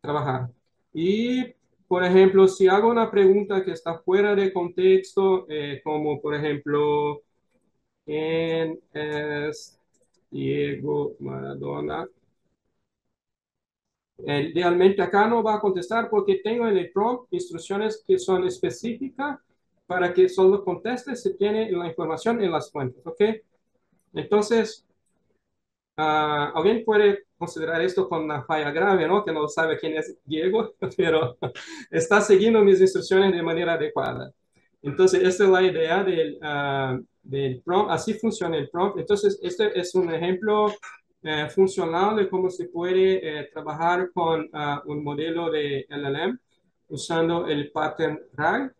trabajar. Y, por ejemplo, si hago una pregunta que está fuera de contexto, como por ejemplo, ¿quién es Diego Maradona? Idealmente acá no va a contestar porque tengo en el prompt instrucciones que son específicas para que solo conteste si tiene la información en las fuentes, ¿ok? Entonces, alguien puede considerar esto como una falla grave, ¿no? Que no sabe quién es Diego, pero está siguiendo mis instrucciones de manera adecuada. Entonces, esta es la idea del prompt. Así funciona el prompt. Entonces, este es un ejemplo funcional de cómo se puede trabajar con un modelo de LLM usando el pattern RAG.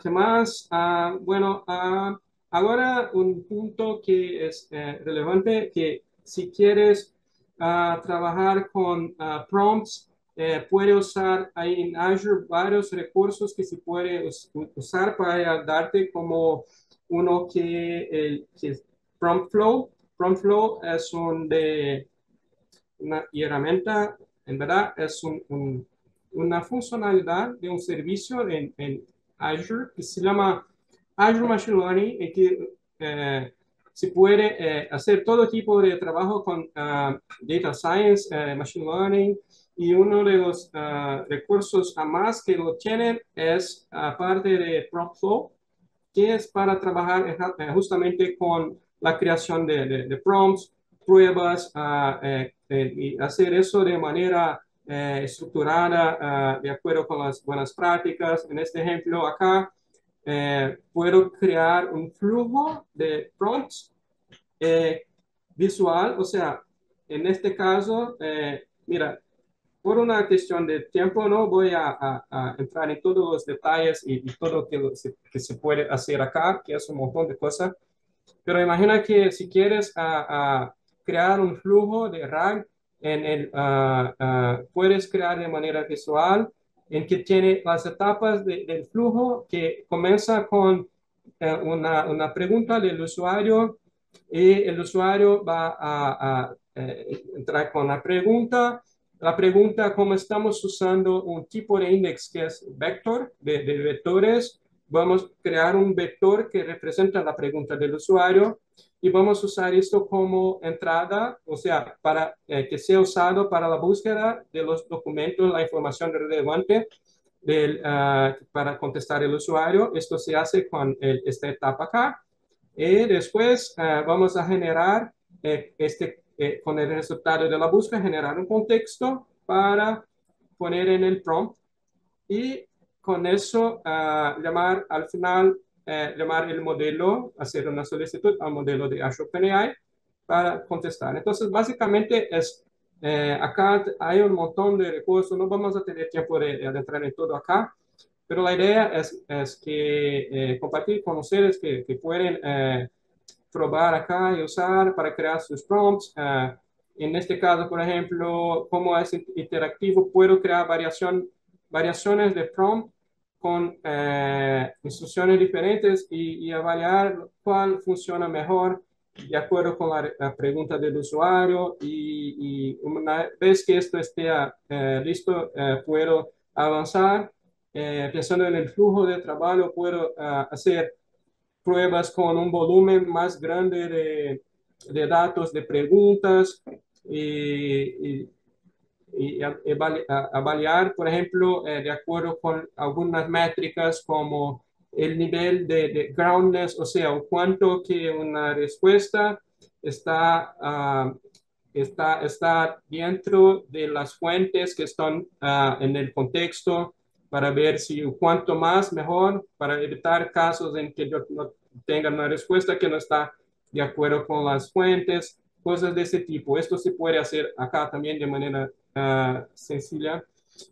¿Qué más? Bueno, ahora un punto que es relevante, que si quieres trabajar con prompts, puede usar ahí en Azure varios recursos que se puede usar para darte como uno que es Prompt Flow. Prompt Flow es una herramienta, en verdad, es una funcionalidad de un servicio en Azure que se llama Azure Machine Learning y que se puede hacer todo tipo de trabajo con Data Science, Machine Learning, y uno de los recursos a más que lo tienen es aparte de Prompt Flow, que es para trabajar justamente con la creación de prompts, pruebas, y hacer eso de manera estructurada, de acuerdo con las buenas prácticas. En este ejemplo acá, puedo crear un flujo de prompts visual, o sea, en este caso, mira, por una cuestión de tiempo no voy a entrar en todos los detalles y todo que se puede hacer acá, que es un montón de cosas, pero imagina que si quieres crear un flujo de RAG, puedes crear de manera visual, en que tiene las etapas del flujo que comienza con una pregunta del usuario y el usuario va a entrar con la pregunta. La pregunta, como estamos usando un tipo de index que es vector, de vectores, vamos a crear un vector que representa la pregunta del usuario y vamos a usar esto como entrada, o sea, para que sea usado para la búsqueda de los documentos, la información relevante para contestar el usuario. Esto se hace con esta etapa acá. Y después vamos a generar con el resultado de la búsqueda, generar un contexto para poner en el prompt y con eso llamar al final, llamar el modelo, hacer una solicitud al modelo de Azure OpenAI para contestar. Entonces, básicamente acá hay un montón de recursos, no vamos a tener tiempo de entrar en todo acá, pero la idea es que compartir con ustedes que pueden probar acá y usar para crear sus prompts. En este caso, por ejemplo, como es interactivo, puedo crear variaciones de prompt con instrucciones diferentes y evaluar cuál funciona mejor de acuerdo con la pregunta del usuario. Y una vez que esto esté listo, puedo avanzar. Pensando en el flujo de trabajo, puedo hacer pruebas con un volumen más grande de datos, de preguntas y avaliar, por ejemplo, de acuerdo con algunas métricas como el nivel de groundness, o sea, cuánto que una respuesta está dentro de las fuentes que están en el contexto para ver si cuanto más mejor para evitar casos en que yo no tenga una respuesta que no está de acuerdo con las fuentes, cosas de ese tipo. Esto se puede hacer acá también de manera sencilla.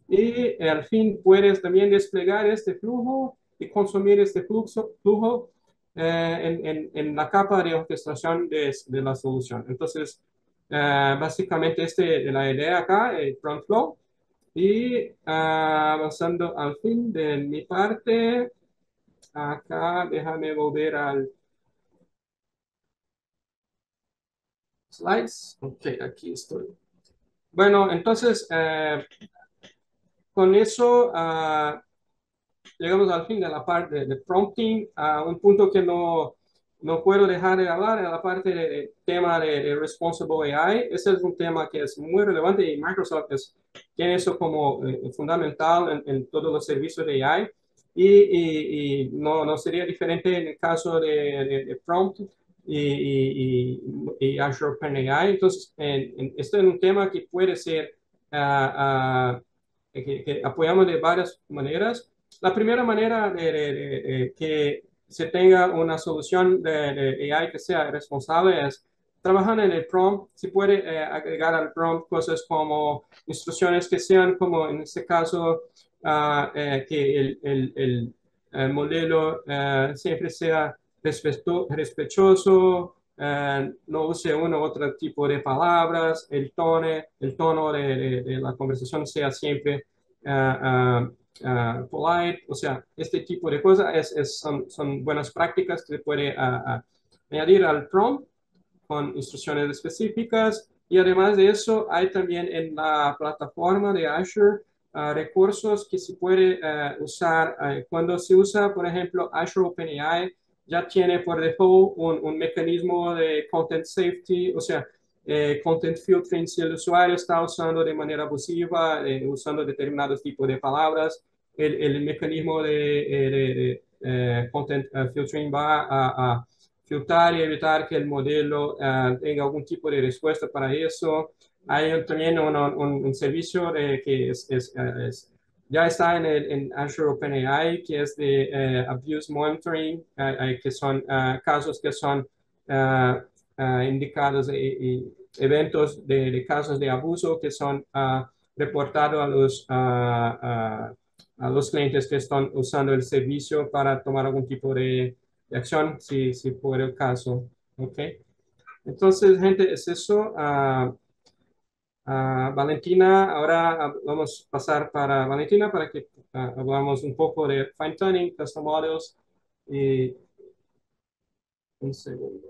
Y al fin puedes también desplegar este flujo y consumir este flujo en la capa de orquestación de la solución. Entonces, básicamente es la idea acá, el front flow. Y avanzando al fin de mi parte, acá déjame volver al slides. Ok, aquí estoy. Bueno, entonces, con eso llegamos al fin de la parte de prompting. Un punto que no puedo dejar de hablar es la parte del tema de Responsible AI. Ese es un tema que es muy relevante y Microsoft tiene eso como fundamental en todos los servicios de AI. Y no sería diferente en el caso de prompt y Azure OpenAI. Entonces, esto es un tema que puede ser, que apoyamos de varias maneras. La primera manera de que se tenga una solución de AI que sea responsable es trabajando en el prompt. Se puede agregar al prompt cosas como instrucciones que sean como en este caso que el modelo siempre sea respetuoso, no use uno u otro tipo de palabras, el tono de la conversación sea siempre polite, o sea, este tipo de cosas son buenas prácticas que se puede añadir al prompt con instrucciones específicas. Y además de eso, hay también en la plataforma de Azure recursos que se puede usar. Cuando se usa, por ejemplo, Azure OpenAI, ya tiene por default un mecanismo de content safety, o sea, content filtering si el usuario está usando de manera abusiva, usando determinados tipos de palabras, el mecanismo de content filtering va a filtrar y evitar que el modelo tenga algún tipo de respuesta para eso. Hay también un servicio que ya está en Azure OpenAI, que es de Abuse Monitoring, que son casos que son indicados y eventos de casos de abuso que son reportados a los clientes que están usando el servicio para tomar algún tipo de acción, si fuera el caso. ¿Ok? Entonces, gente, es eso. Valentina, ahora vamos a pasar para Valentina para que hablamos un poco de fine tuning, custom models y un segundo.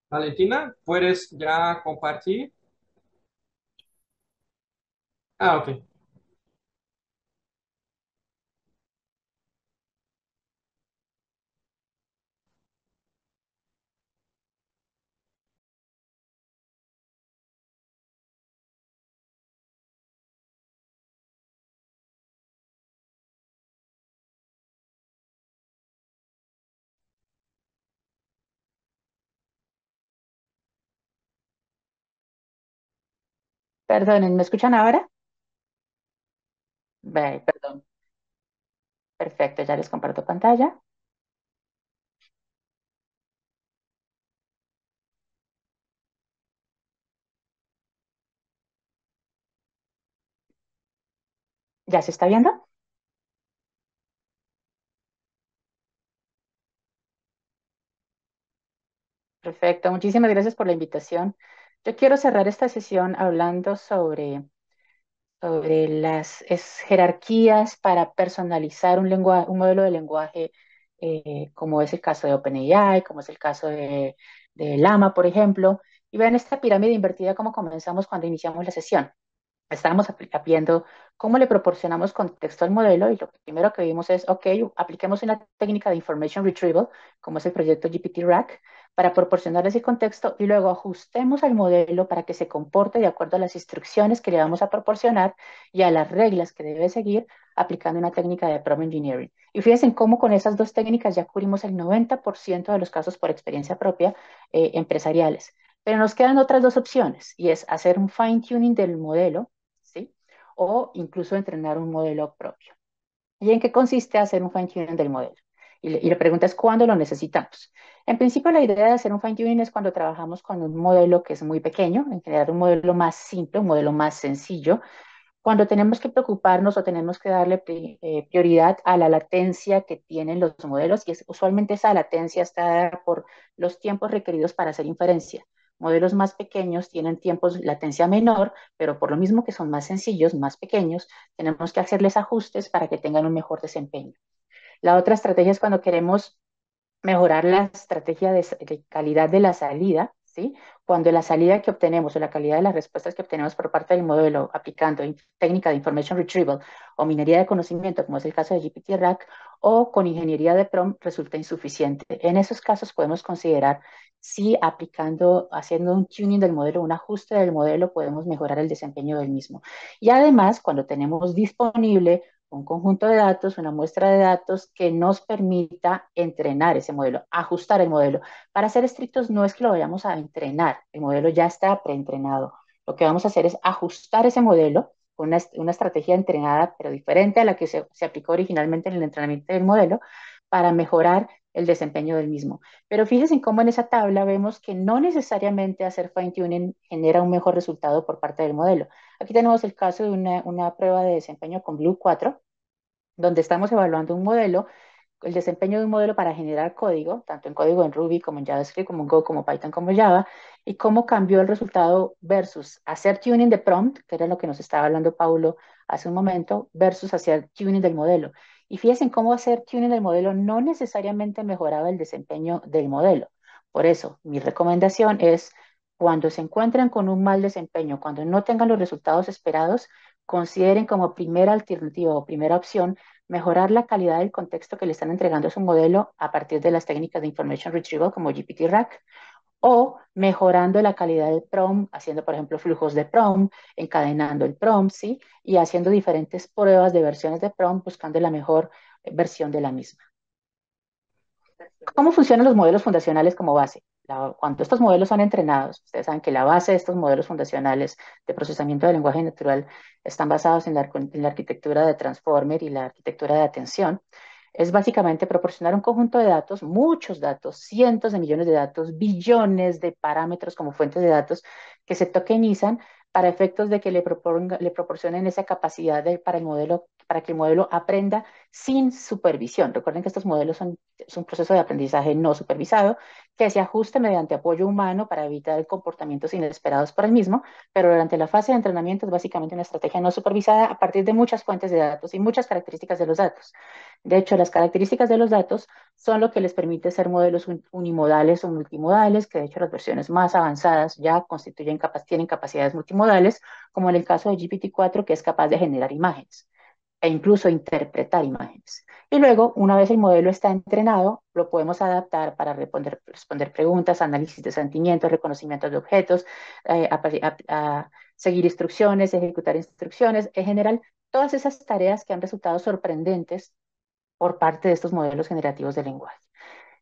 Valentina, ¿puedes ya compartir? Ok. Perdonen, ¿me escuchan ahora? Perdón. Perfecto, ya les comparto pantalla. ¿Ya se está viendo? Perfecto, muchísimas gracias por la invitación. Yo quiero cerrar esta sesión hablando sobre las jerarquías para personalizar un modelo de lenguaje, como es el caso de OpenAI, como es el caso de Llama, por ejemplo. Y vean esta pirámide invertida como comenzamos cuando iniciamos la sesión. Estábamos viendo cómo le proporcionamos contexto al modelo y lo primero que vimos es, ok, apliquemos una técnica de information retrieval, como es el proyecto GPT-RAC, para proporcionar ese contexto y luego ajustemos al modelo para que se comporte de acuerdo a las instrucciones que le vamos a proporcionar y a las reglas que debe seguir aplicando una técnica de prompt engineering. Y fíjense cómo con esas dos técnicas ya cubrimos el 90% de los casos por experiencia propia empresariales. Pero nos quedan otras dos opciones y es hacer un fine tuning del modelo, ¿sí? O incluso entrenar un modelo propio. ¿Y en qué consiste hacer un fine-tuning del modelo? Y la pregunta es, ¿cuándo lo necesitamos? En principio, la idea de hacer un fine-tuning es cuando trabajamos con un modelo que es muy pequeño, en general un modelo más simple, un modelo más sencillo, cuando tenemos que preocuparnos o tenemos que darle prioridad a la latencia que tienen los modelos, y usualmente esa latencia está dada por los tiempos requeridos para hacer inferencia. Modelos más pequeños tienen tiempos latencia menor, pero por lo mismo que son más sencillos, más pequeños, tenemos que hacerles ajustes para que tengan un mejor desempeño. La otra estrategia es cuando queremos mejorar la estrategia de calidad de la salida, ¿sí? Cuando la salida que obtenemos o la calidad de las respuestas que obtenemos por parte del modelo aplicando técnica de information retrieval o minería de conocimiento, como es el caso de GPT-RAC, o con ingeniería de prompt resulta insuficiente. En esos casos podemos considerar si haciendo un tuning del modelo, un ajuste del modelo, podemos mejorar el desempeño del mismo. Y además, cuando tenemos disponible un conjunto de datos, una muestra de datos que nos permita entrenar ese modelo, ajustar el modelo. Para ser estrictos, no es que lo vayamos a entrenar, el modelo ya está preentrenado. Lo que vamos a hacer es ajustar ese modelo con una estrategia entrenada, pero diferente a la que se aplicó originalmente en el entrenamiento del modelo, para mejorar el desempeño del mismo. Pero fíjense cómo en esa tabla vemos que no necesariamente hacer fine-tuning genera un mejor resultado por parte del modelo. Aquí tenemos el caso de una prueba de desempeño con Blue 4, donde estamos evaluando un modelo, el desempeño de un modelo para generar código, tanto en código en Ruby como en JavaScript, como en Go, como Python, como Java, y cómo cambió el resultado versus hacer tuning de prompt, que era lo que nos estaba hablando Paulo hace un momento, versus hacer tuning del modelo. Y fíjense cómo hacer tuning del modelo no necesariamente mejoraba el desempeño del modelo. Por eso, mi recomendación es, cuando se encuentren con un mal desempeño, cuando no tengan los resultados esperados, consideren como primera alternativa o primera opción mejorar la calidad del contexto que le están entregando a su modelo a partir de las técnicas de information retrieval como GPT-RAC, o mejorando la calidad del prompt, haciendo, por ejemplo, flujos de prompt, encadenando el prompt, ¿sí? Y haciendo diferentes pruebas de versiones de prompt, buscando la mejor versión de la misma. ¿Cómo funcionan los modelos fundacionales como base? Cuando estos modelos son entrenados, ustedes saben que la base de estos modelos fundacionales de procesamiento del lenguaje natural están basados en la arquitectura de Transformer y la arquitectura de atención. Es básicamente proporcionar un conjunto de datos, muchos datos, cientos de millones de datos, billones de parámetros como fuentes de datos que se tokenizan para efectos de que le proporcionen esa capacidad para que el modelo aprenda sin supervisión. Recuerden que estos modelos es un proceso de aprendizaje no supervisado que se ajusta mediante apoyo humano para evitar comportamientos inesperados por el mismo, pero durante la fase de entrenamiento es básicamente una estrategia no supervisada a partir de muchas fuentes de datos y muchas características de los datos. De hecho, las características de los datos son lo que les permite ser modelos unimodales o multimodales, que de hecho las versiones más avanzadas ya tienen capacidades multimodales, como en el caso de GPT-4, que es capaz de generar imágenes e incluso interpretar imágenes. Y luego, una vez el modelo está entrenado, lo podemos adaptar para responder preguntas, análisis de sentimientos, reconocimiento de objetos, a seguir instrucciones, ejecutar instrucciones, en general, todas esas tareas que han resultado sorprendentes por parte de estos modelos generativos de lenguaje.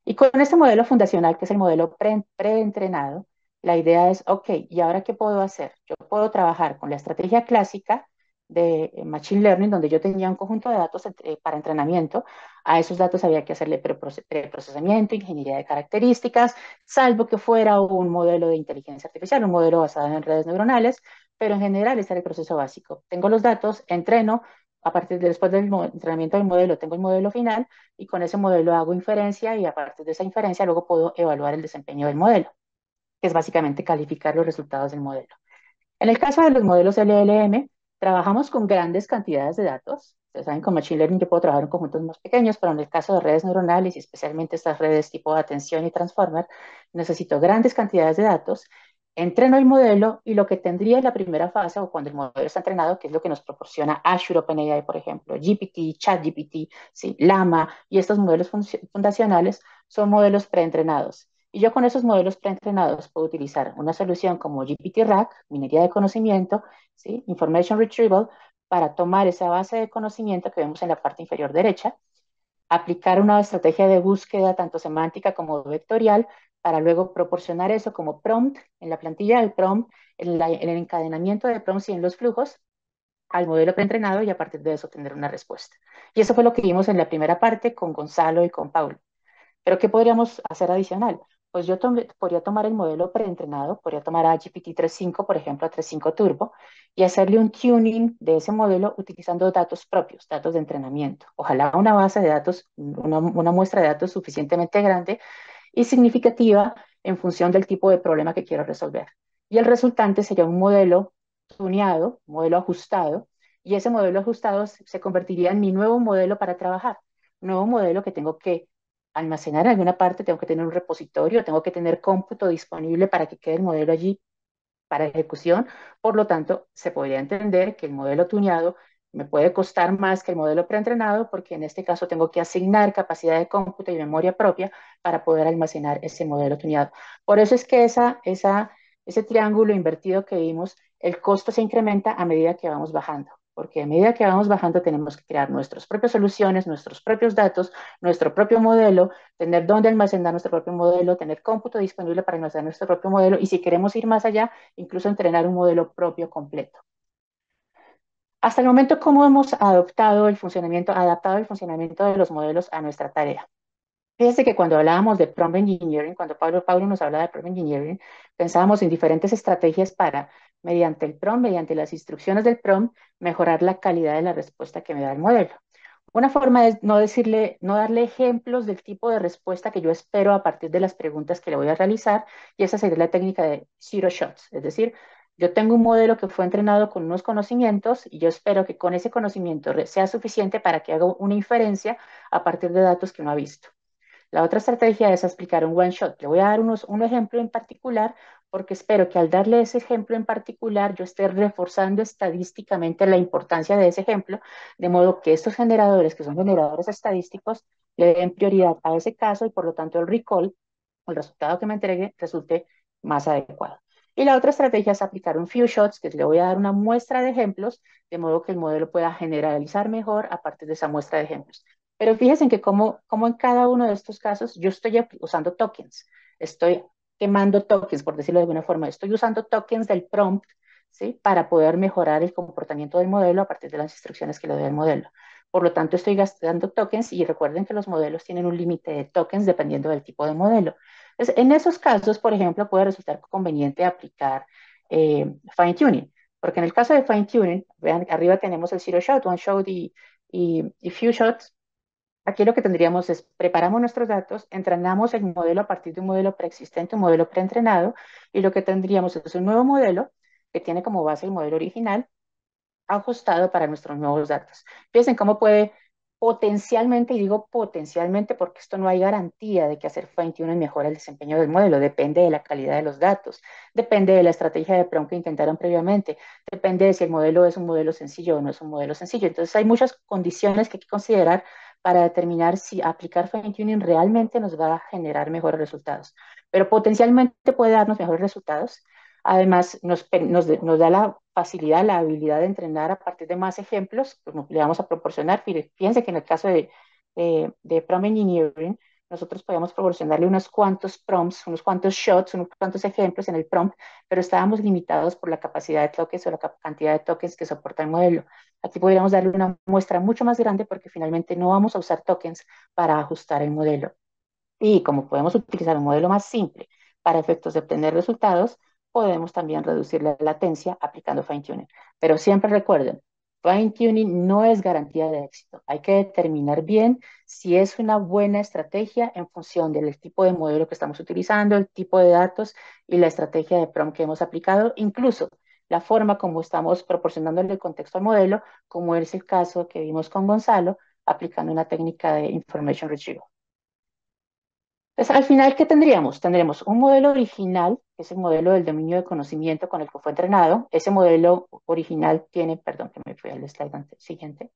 Y con este modelo fundacional, que es el modelo preentrenado, la idea es, ok, ¿y ahora qué puedo hacer? Yo puedo trabajar con la estrategia clásica de Machine Learning, donde yo tenía un conjunto de datos para entrenamiento. A esos datos había que hacerle preprocesamiento, ingeniería de características, salvo que fuera un modelo de inteligencia artificial, un modelo basado en redes neuronales, pero en general ese era el proceso básico. Tengo los datos, entreno, a partir de después del entrenamiento del modelo, tengo el modelo final y con ese modelo hago inferencia y a partir de esa inferencia luego puedo evaluar el desempeño del modelo, que es básicamente calificar los resultados del modelo. En el caso de los modelos LLM, trabajamos con grandes cantidades de datos. Ustedes saben, con Machine Learning yo puedo trabajar en conjuntos más pequeños, pero en el caso de redes neuronales y especialmente estas redes tipo de atención y transformer, necesito grandes cantidades de datos, entreno el modelo y lo que tendría en la primera fase o cuando el modelo está entrenado, que es lo que nos proporciona Azure OpenAI, por ejemplo, GPT, ChatGPT, ¿sí? Llama y estos modelos fundacionales son modelos preentrenados. Y yo con esos modelos preentrenados puedo utilizar una solución como GPT-RAG, minería de conocimiento, ¿sí? Information Retrieval, para tomar esa base de conocimiento que vemos en la parte inferior derecha, aplicar una estrategia de búsqueda tanto semántica como vectorial, para luego proporcionar eso como prompt en la plantilla del prompt, en el encadenamiento de prompts y en los flujos al modelo preentrenado y a partir de eso tener una respuesta. Y eso fue lo que vimos en la primera parte con Gonzalo y con Paulo. Pero ¿qué podríamos hacer adicional? Pues yo podría tomar el modelo preentrenado, podría tomar a GPT-3.5, por ejemplo, a 3.5 Turbo, y hacerle un tuning de ese modelo utilizando datos propios, datos de entrenamiento. Ojalá una base de datos, una muestra de datos suficientemente grande y significativa en función del tipo de problema que quiero resolver. Y el resultante sería un modelo tuneado, un modelo ajustado, y ese modelo ajustado se convertiría en mi nuevo modelo para trabajar, un nuevo modelo que tengo que almacenar en alguna parte, tengo que tener un repositorio, tengo que tener cómputo disponible para que quede el modelo allí para ejecución. Por lo tanto, se podría entender que el modelo tuneado me puede costar más que el modelo preentrenado porque en este caso tengo que asignar capacidad de cómputo y memoria propia para poder almacenar ese modelo tuneado. Por eso es que ese triángulo invertido que vimos, el costo se incrementa a medida que vamos bajando, porque a medida que vamos bajando tenemos que crear nuestras propias soluciones, nuestros propios datos, nuestro propio modelo, tener dónde almacenar nuestro propio modelo, tener cómputo disponible para almacenar nuestro propio modelo y si queremos ir más allá, incluso entrenar un modelo propio completo. Hasta el momento, ¿cómo hemos adaptado el funcionamiento de los modelos a nuestra tarea? Fíjense que cuando hablábamos de prompt engineering, cuando Pablo nos habla de prompt engineering, pensábamos en diferentes estrategias para, mediante el prompt, mediante las instrucciones del prompt, mejorar la calidad de la respuesta que me da el modelo. Una forma es no darle ejemplos del tipo de respuesta que yo espero a partir de las preguntas que le voy a realizar, y esa sería la técnica de zero shots, es decir, yo tengo un modelo que fue entrenado con unos conocimientos y yo espero que con ese conocimiento sea suficiente para que haga una inferencia a partir de datos que no ha visto. La otra estrategia es explicar un one shot. Le voy a dar un ejemplo en particular porque espero que al darle ese ejemplo en particular yo esté reforzando estadísticamente la importancia de ese ejemplo, de modo que estos generadores, que son generadores estadísticos, le den prioridad a ese caso y por lo tanto el recall, el resultado que me entregue, resulte más adecuado. Y la otra estrategia es aplicar un few shots, que le voy a dar una muestra de ejemplos, de modo que el modelo pueda generalizar mejor a partir de esa muestra de ejemplos. Pero fíjense que como en cada uno de estos casos yo estoy usando tokens, estoy quemando tokens, por decirlo de alguna forma, estoy usando tokens del prompt, ¿sí? Para poder mejorar el comportamiento del modelo a partir de las instrucciones que le doy al modelo. Por lo tanto, estoy gastando tokens y recuerden que los modelos tienen un límite de tokens dependiendo del tipo de modelo. Entonces, en esos casos, por ejemplo, puede resultar conveniente aplicar fine tuning, porque en el caso de fine tuning, vean, arriba tenemos el zero shot, one shot y few shots. Aquí lo que tendríamos es, preparamos nuestros datos, entrenamos el modelo a partir de un modelo preexistente, un modelo preentrenado, y lo que tendríamos es un nuevo modelo que tiene como base el modelo original, ajustado para nuestros nuevos datos. Piensen cómo puede potencialmente, y digo potencialmente porque esto no hay garantía de que hacer fine-tuning mejora el desempeño del modelo, depende de la calidad de los datos, depende de la estrategia de prompt que intentaron previamente, depende de si el modelo es un modelo sencillo o no es un modelo sencillo. Entonces hay muchas condiciones que hay que considerar para determinar si aplicar fine-tuning realmente nos va a generar mejores resultados. Pero potencialmente puede darnos mejores resultados. Además, nos da la facilidad, la habilidad de entrenar a partir de más ejemplos que le vamos a proporcionar. Fíjense que en el caso de prompt engineering, nosotros podíamos proporcionarle unos cuantos prompts, unos cuantos shots, unos cuantos ejemplos en el prompt, pero estábamos limitados por la capacidad de tokens o la cantidad de tokens que soporta el modelo. Aquí podríamos darle una muestra mucho más grande porque finalmente no vamos a usar tokens para ajustar el modelo. Y como podemos utilizar un modelo más simple para efectos de obtener resultados, podemos también reducir la latencia aplicando fine-tuning. Pero siempre recuerden, fine-tuning no es garantía de éxito. Hay que determinar bien si es una buena estrategia en función del tipo de modelo que estamos utilizando, el tipo de datos y la estrategia de prompt que hemos aplicado, incluso la forma como estamos proporcionándole el contexto al modelo, como es el caso que vimos con Gonzalo, aplicando una técnica de information retrieval. Entonces, al final, ¿qué tendríamos? Tendríamos un modelo original, que es el modelo del dominio de conocimiento con el que fue entrenado. Ese modelo original tiene, perdón, que me fui al slide siguiente,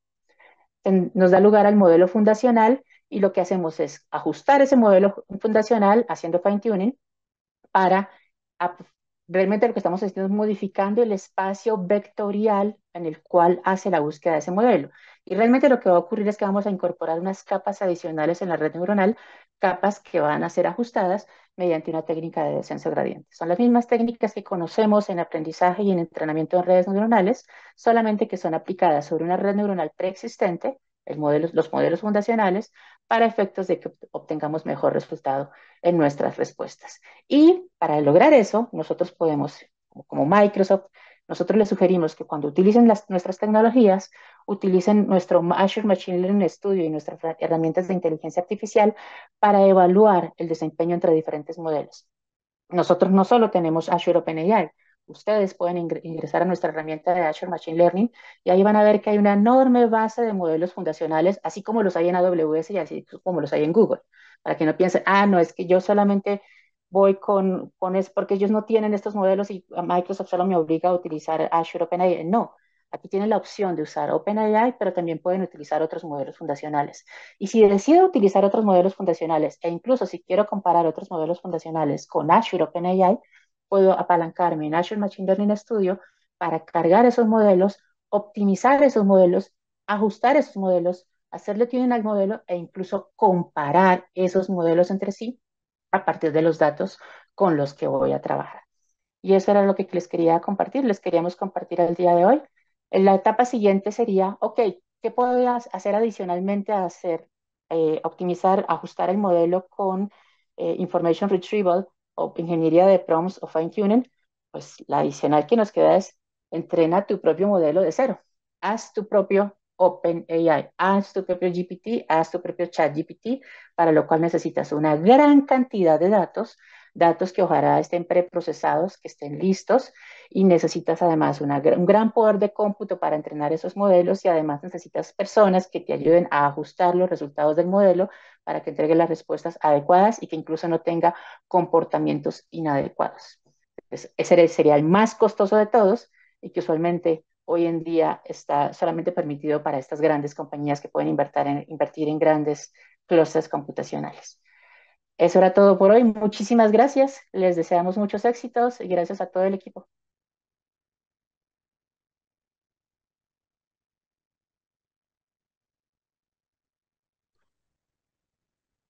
nos da lugar al modelo fundacional y lo que hacemos es ajustar ese modelo fundacional haciendo fine-tuning para realmente lo que estamos haciendo es modificando el espacio vectorial en el cual hace la búsqueda de ese modelo. Y realmente lo que va a ocurrir es que vamos a incorporar unas capas adicionales en la red neuronal, capas que van a ser ajustadas mediante una técnica de descenso gradiente. Son las mismas técnicas que conocemos en aprendizaje y en entrenamiento en redes neuronales, solamente que son aplicadas sobre una red neuronal preexistente, los modelos fundacionales, para efectos de que obtengamos mejor resultado en nuestras respuestas. Y para lograr eso, nosotros podemos, como Microsoft, nosotros les sugerimos que cuando utilicen nuestras tecnologías, utilicen nuestro Azure Machine Learning Studio y nuestras herramientas de inteligencia artificial para evaluar el desempeño entre diferentes modelos. Nosotros no solo tenemos Azure OpenAI, ustedes pueden ingresar a nuestra herramienta de Azure Machine Learning y ahí van a ver que hay una enorme base de modelos fundacionales, así como los hay en AWS y así como los hay en Google. Para que no piensen, no, es que yo solamente voy con eso porque ellos no tienen estos modelos y Microsoft solo me obliga a utilizar Azure OpenAI. No, aquí tienen la opción de usar OpenAI, pero también pueden utilizar otros modelos fundacionales. Y si decido utilizar otros modelos fundacionales, e incluso si quiero comparar otros modelos fundacionales con Azure OpenAI, puedo apalancarme en Azure Machine Learning Studio para cargar esos modelos, optimizar esos modelos, ajustar esos modelos, hacerle tuning al modelo e incluso comparar esos modelos entre sí a partir de los datos con los que voy a trabajar. Y eso era lo que les quería compartir, les queríamos compartir el día de hoy. La etapa siguiente sería, ok, ¿qué puedo hacer adicionalmente a optimizar, ajustar el modelo con information retrieval o ingeniería de prompts o fine tuning? Pues la adicional que nos queda es entrena tu propio modelo de cero. Haz tu propio OpenAI, haz tu propio GPT, haz tu propio ChatGPT, para lo cual necesitas una gran cantidad de datos que ojalá estén preprocesados, que estén listos, y necesitas además un gran poder de cómputo para entrenar esos modelos y además necesitas personas que te ayuden a ajustar los resultados del modelo para que entregue las respuestas adecuadas y que incluso no tenga comportamientos inadecuados. Entonces, ese sería el más costoso de todos y que usualmente hoy en día está solamente permitido para estas grandes compañías que pueden invertir en grandes clústeres computacionales. Eso era todo por hoy. Muchísimas gracias. Les deseamos muchos éxitos y gracias a todo el equipo.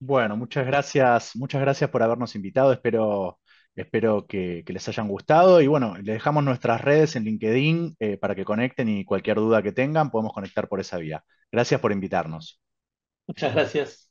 Bueno, muchas gracias por habernos invitado. Espero que les hayan gustado. Y bueno, les dejamos nuestras redes en LinkedIn para que conecten y cualquier duda que tengan podemos conectar por esa vía. Gracias por invitarnos. Muchas gracias.